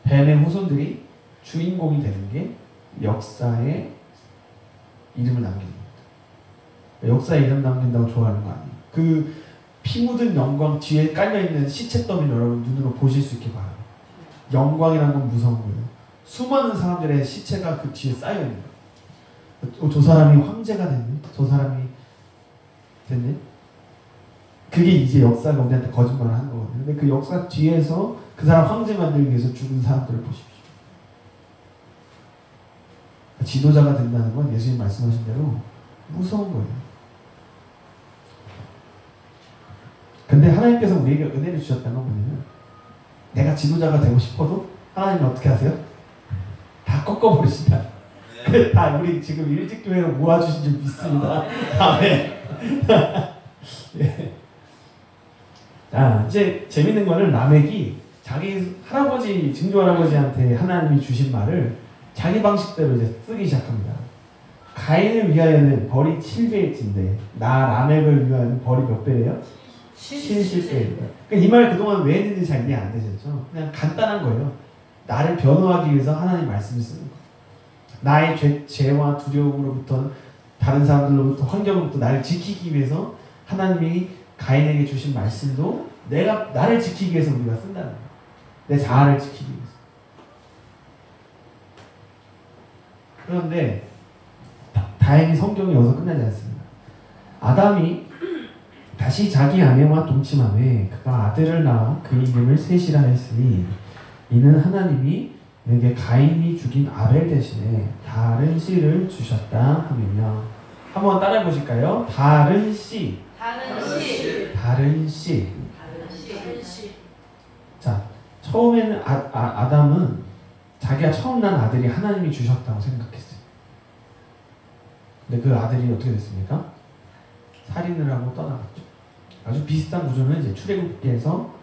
뱀의 후손들이 주인공이 되는 게 역사에 이름을 남기는 겁니다. 역사에 이름 남긴다고 좋아하는 거 아니에요. 그 피 묻은 영광 뒤에 깔려있는 시체 더미를 여러분 눈으로 보실 수 있게 봐요. 영광이라는 건 무서운 거예요. 수많은 사람들의 시체가 그 뒤에 쌓여있는 거예요. 저 사람이 황제가 됐네? 저 사람이 됐네? 그게 이제 역사가 우리한테 거짓말을 하는 거거든요. 근데 그 역사 뒤에서 그 사람 황제 만들기 위해서 죽은 사람들을 보십시오. 지도자가 된다는 건 예수님 말씀하신 대로 무서운 거예요. 근데 하나님께서 우리에게 은혜를 주셨다는 건 뭐냐면 내가 지도자가 되고 싶어도 하나님은 어떻게 하세요? 다 꺾어버리신다. 다 우리 지금 일찍교회로 모아주신 줄 믿습니다. 아멘. 예. 자, 이제 재밌는 거는 라멕이 자기 할아버지, 증조할아버지한테 하나님이 주신 말을 자기 방식대로 이제 쓰기 시작합니다. 가인을 위하여는 벌이 7배일진데 나 라멕을 위하여는 벌이 몇 배래요? 70배입니다. 그러니까 이 말 그동안 왜 했는지 잘 이해 안 되셨죠? 그냥 간단한 거예요. 나를 변호하기 위해서 하나님 말씀을 쓰는 거예요. 나의 죄와 두려움으로부터 다른 사람들로부터 환경으로부터 나를 지키기 위해서 하나님이 가인에게 주신 말씀도 나를 지키기 위해서 우리가 쓴다는 거예요. 내 자아를 지키기 위해서. 그런데 다행히 성경이 여기서 끝나지 않습니다. 아담이 다시 자기 아내와 동침하매 그가 아들을 낳아 그 이름을 셋이라 했으니 이는 하나님이 내게 가인이 죽인 아벨 대신에 다른 씨를 주셨다 하며. 한번 따라해 보실까요? 다른 씨. 자, 처음에는 아담은 자기가 처음 난 아들이 하나님이 주셨다고 생각했어요. 근데 그 아들이 어떻게 됐습니까? 살인을 하고 떠나갔죠. 아주 비슷한 구조는 이제 출애굽기에서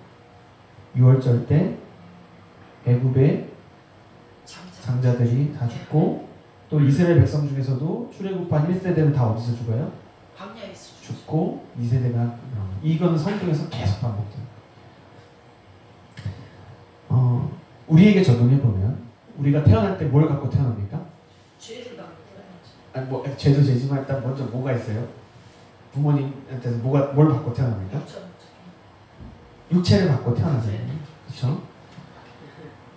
6월절 때 애굽의 장자들이 다 죽고 또 이스라엘 백성 중에서도 출애굽한 1세대는 다 어디서 죽어요? 광야에서 죽고 2세대가 이거는 성경에서 계속 반복돼요. 우리에게 적용해 보면 우리가 태어날 때 뭘 갖고 태어납니까? 죄를 갖고 태어나죠. 아니 뭐 죄도 죄지만 일단 먼저 뭐가 있어요? 부모님한테서 뭘 받고 태어납니까? 육체를 받고 태어나잖아요. 그렇죠?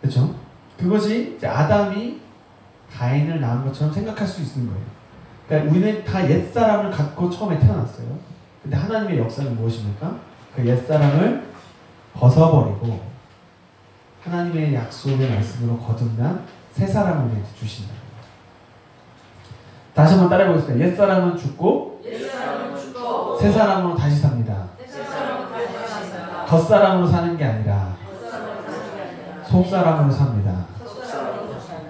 그렇죠? 그것이 이제 아담이 가인을 낳은 것처럼 생각할 수 있는 거예요. 그러니까 우리는 다 옛사람을 갖고 처음에 태어났어요. 근데 하나님의 역사는 무엇입니까? 그 옛사람을 벗어버리고 하나님의 약속의 말씀으로 거듭난 새 사람을 우리한테 주신다. 다시 한번 따라해 보겠습니다. 옛사람은 죽고 새 사람으로 다시 삽니다. 겉사람으로 사는 게 아니라 속사람으로 삽니다.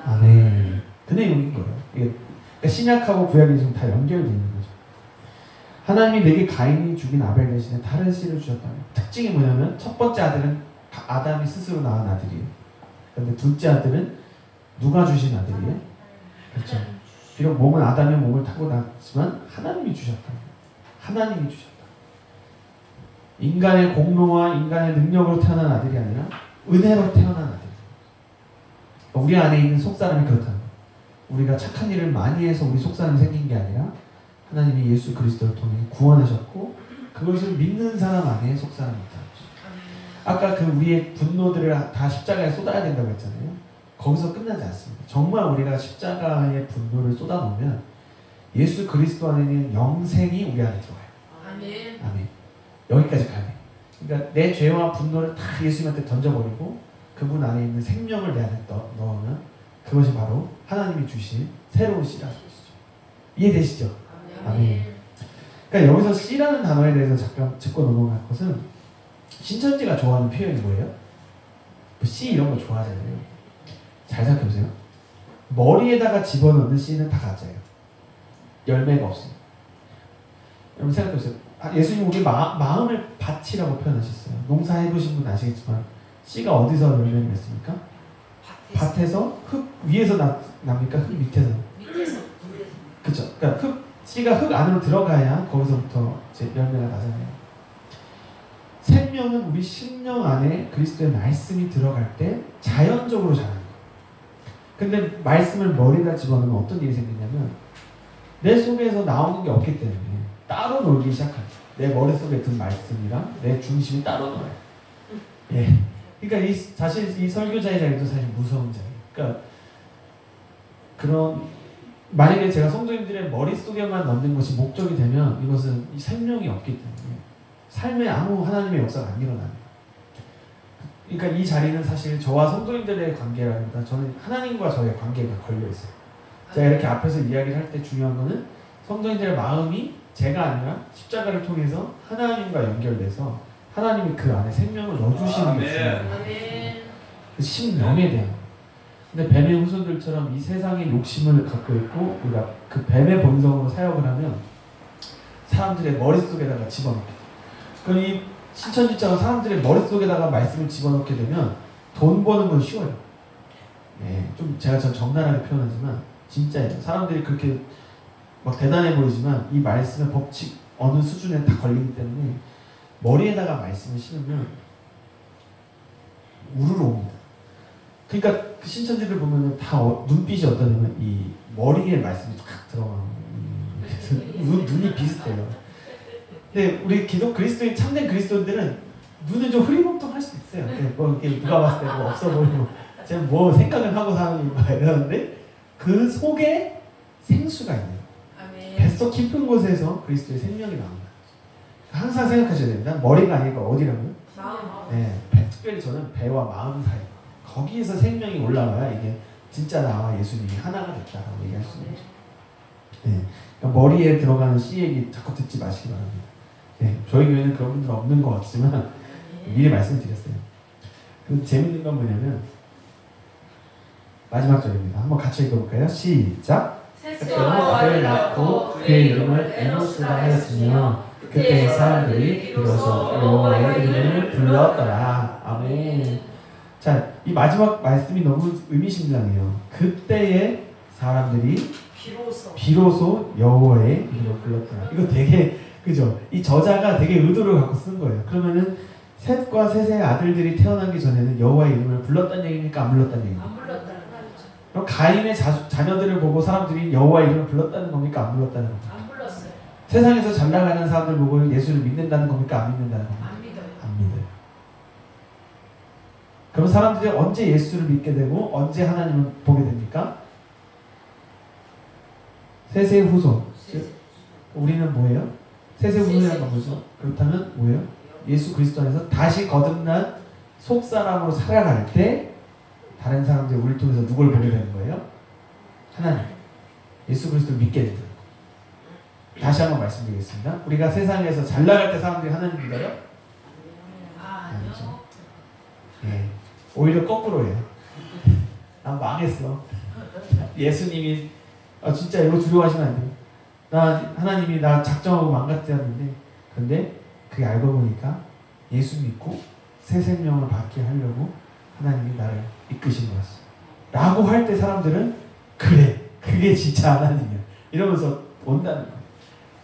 아멘. 그 내용인 거예요. 그러니까 신약하고 구약이 지금 다 연결되어 있는 거죠. 하나님이 내게 가인이 죽인 아벨 대신에 다른 씨를 주셨다는 특징이 뭐냐면 첫 번째 아들은 아담이 스스로 낳은 아들이에요. 그런데 둘째 아들은 누가 주신 아들이에요? 그렇죠. 비록 몸은 아담의 몸을 타고 났지만 하나님이 주셨다. 하나님이 주셨다. 인간의 공로와 인간의 능력으로 태어난 아들이 아니라 은혜로 태어난 아들. 우리 안에 있는 속사람이 그렇다는 거예요. 우리가 착한 일을 많이 해서 우리 속사람이 생긴 게 아니라 하나님이 예수 그리스도를 통해 구원하셨고 그것을 믿는 사람 안에 속사람이 있다는 거죠. 아까 그 우리의 분노들을 다 십자가에 쏟아야 된다고 했잖아요. 거기서 끝나지 않습니다. 정말 우리가 십자가의 분노를 쏟아놓으면 예수 그리스도 안에 있는 영생이 우리 안에 들어와요. 아멘. 여기까지 가야 돼. 그러니까 내 죄와 분노를 다 예수님한테 던져버리고 그분 안에 있는 생명을 내 안에 넣으면 그것이 바로 하나님이 주신 새로운 씨라는 것이죠. 이해되시죠? 아멘. 그러니까 여기서 씨라는 단어에 대해서 잠깐 짚고 넘어갈 것은 신천지가 좋아하는 표현이 뭐예요? 씨 이런 거 좋아하잖아요. 잘 생각해보세요. 머리에다가 집어넣는 씨는 다 가짜예요. 열매가 없어요. 여러분 생각해보세요. 예수님 우리 마음을 밭이라고 표현하셨어요. 농사해보신 분 아시겠지만 씨가 어디서 열매를 맺습니까? 밭에서 흙 위에서 납니까? 흙 밑에서? 밑에서. 그렇죠. 그러니까 씨가 흙 안으로 들어가야 거기서부터 이제 열매가 나잖아요. 생명은 우리 심령 안에 그리스도의 말씀이 들어갈 때 자연적으로 자라는 거예요. 근데 말씀을 머리에다 집어넣으면 어떤 일이 생기냐면 내 속에서 나오는 게 없기 때문에 따로 놀기 시작하죠. 내 머릿속에 든 말씀이랑 내 중심이 따로 놀아요. 예. 그러니까 사실 이 설교자의 자리도 사실 무서운 자리예요. 그러니까 그런 만약에 제가 성도님들의 머릿속에만 넣는 것이 목적이 되면 이것은 이 생명이 없기 때문에 삶에 아무 하나님의 역사가 안 일어나요. 그러니까 이 자리는 사실 저와 성도님들의 관계라기보다 저는 하나님과 저의 관계가 걸려있어요. 제가 이렇게 앞에서 이야기를 할 때 중요한 거는 성도님들의 마음이 제가 아니라 십자가를 통해서 하나님과 연결돼서 하나님이 그 안에 생명을 넣어주시는 게 있어요. 그 심령에 대한. 근데 뱀의 후손들처럼 이 세상의 욕심을 갖고 있고 우리가 그 뱀의 본성으로 사역을 하면 사람들의 머릿속에다가 집어넣게 돼요. 그럼 이 신천지처럼 사람들의 머릿속에다가 말씀을 집어넣게 되면 돈 버는 건 쉬워요. 네, 좀 제가 전 적나라하게 표현하지만 진짜예요. 사람들이 그렇게 막 대단해 보이지만 이 말씀의 법칙 어느 수준에 다 걸리기 때문에 머리에다가 말씀을 심으면 우르르 옵니다. 그러니까 그 신천지들 보면은 다 눈빛이 어떠냐면 이 머리에 말씀이 탁 들어가는 눈이 비슷해요. 근데 우리 그리스도인 참된 그리스도인들은 눈은 좀 흐리멍텅할 수도 있어요. 뭐 이렇게 누가 봤을 때 뭐 없어 보이고 제가 뭐 생각을 하고 사는 거 이러는데 그 속에 생수가 있는. 뱃속 깊은 곳에서 그리스도의 생명이 나옵니다. 항상 생각하셔야 됩니다. 머리가 아니고 어디라고요? 마음. 네, 특별히 저는 배와 마음 사이. 거기에서 생명이 올라와야 이게 진짜 나와 예수님이 하나가 됐다라고 얘기할 수 있는 거죠. 네, 그러니까 머리에 들어가는 씨 얘기 자꾸 듣지 마시기 바랍니다. 네, 저희 교회는 그런 분들 없는 것 같지만 미리 말씀드렸어요. 그 재밌는 건 뭐냐면 마지막 절입니다. 한번 같이 읽어볼까요? 시작! 셋째로 아들을 낳고 그의 이름을 에노스라 하였으며 그때 사람들이 비로소 여호와의 이름을 불렀더라. 아멘. 자, 이 마지막 말씀이 너무 의미심장해요. 그때의 사람들이 비로소 여호와의 이름을 불렀더라. 이거 되게 그죠? 이 저자가 되게 의도를 갖고 쓴 거예요. 그러면은 셋과 셋의 아들들이 태어나기 전에는 여호와의 이름을 불렀다는 얘기입니까? 안 불렀다는 얘기입니까? 안 불렀다는 말이죠. 그럼 가인의 자녀들을 보고 사람들이 여호와의 이름을 불렀다는 겁니까? 안 불렀다는 겁니까? 안 불렀어요. 세상에서 잘 나가는 사람들 보고 예수를 믿는다는 겁니까? 안 믿는다는 겁니까? 안 믿어요. 안 믿어요. 그럼 사람들이 언제 예수를 믿게 되고 언제 하나님을 보게 됩니까? 셋의 후손. 우리는 뭐예요? 셋의 후손이라는 건 뭐죠? 그렇다면 뭐예요? 예수 그리스도 안에서 다시 거듭난 속사람으로 살아갈 때 다른 사람들이 우리를 통해서 누굴 보게 되는 거예요? 하나님. 예수 그리스도를 믿게 되는 거예요. 다시 한번 말씀드리겠습니다. 우리가 세상에서 잘 나갈 때 사람들이 하나님 믿어요? 아니죠. 네. 오히려 거꾸로예요. 난 망했어. 예수님이 진짜 이거 두려워하시면 안 돼요. 하나님이 나 작정하고 망가뜨렸는데 근데 그게 알고 보니까 예수 믿고 새 생명을 받게 하려고 하나님이 나를 이끄신 거였어. 라고 할 때 사람들은 그래 그게 진짜 하나님이야 이러면서 온다는 거예요.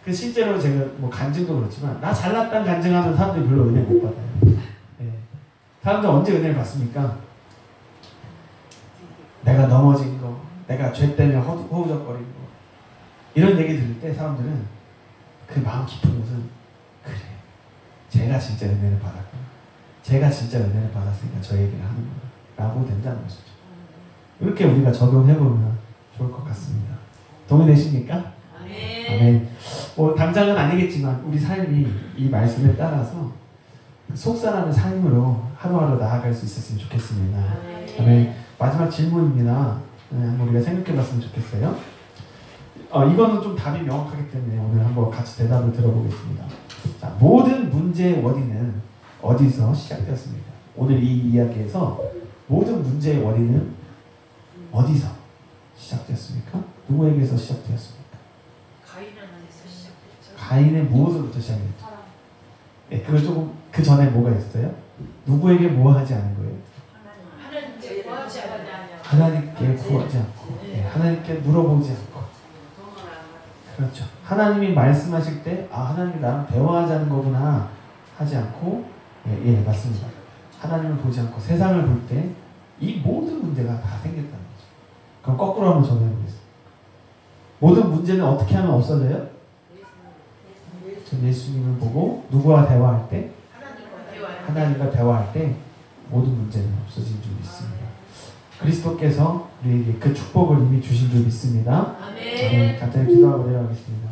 그 실제로 제가 뭐 간증도 그렇지만 나 잘났다는 간증하면 사람들이 별로 은혜 못 받아요. 네. 사람들 언제 은혜를 받습니까? 내가 넘어진 거, 내가 죄 때문에 허우적거린 거 이런 얘기 들을 때 사람들은 그 마음 깊은 곳은 그래 제가 진짜 은혜를 받았구나. 제가 진짜 은혜를 받았으니까 저 얘기를 하는 거야 라고 된다는 것이죠. 이렇게 우리가 적용해보면 좋을 것 같습니다. 동의되십니까? 아멘. 당장은 아니겠지만 우리 삶이 이 말씀에 따라서 속살하는 삶으로 하루하루 나아갈 수 있었으면 좋겠습니다. 아멘. 마지막 질문입니다. 한번 우리가 생각해봤으면 좋겠어요. 이거는 좀 답이 명확하기 때문에 오늘 한번 같이 대답을 들어보겠습니다. 자, 모든 문제의 원인은 어디서 시작되었습니까? 오늘 이 이야기에서 모든 문제의 원인은 어디서 시작되었습니까? 누구에게서 시작되었습니까? 가인한테서 시작됐죠. 가인의 무엇으로부터 시작됐죠? 네, 그걸 조금 그 전에 뭐가 있어요? 누구에게 뭐 하지 않은 거예요? 하나님께 구하지 않아요. 하나님께 구하지 않고, 하나님께 물어보지 않고. 그렇죠. 하나님이 말씀하실 때, 하나님이 나랑 대화하자는 거구나 하지 않고, 맞습니다. 하나님을 보지 않고 세상을 볼 때 이 모든 문제가 다 생겼다는 거죠. 그럼 거꾸로 한번 전해보겠습니다. 모든 문제는 어떻게 하면 없어져요? 예수님을 보고 누구와 대화할 때? 하나님과 대화할 때 모든 문제는 없어진 줄 믿습니다. 그리스도께서 우리에게 그 축복을 이미 주신 줄 믿습니다. 아멘. 간단히 기도하고 내려가겠습니다.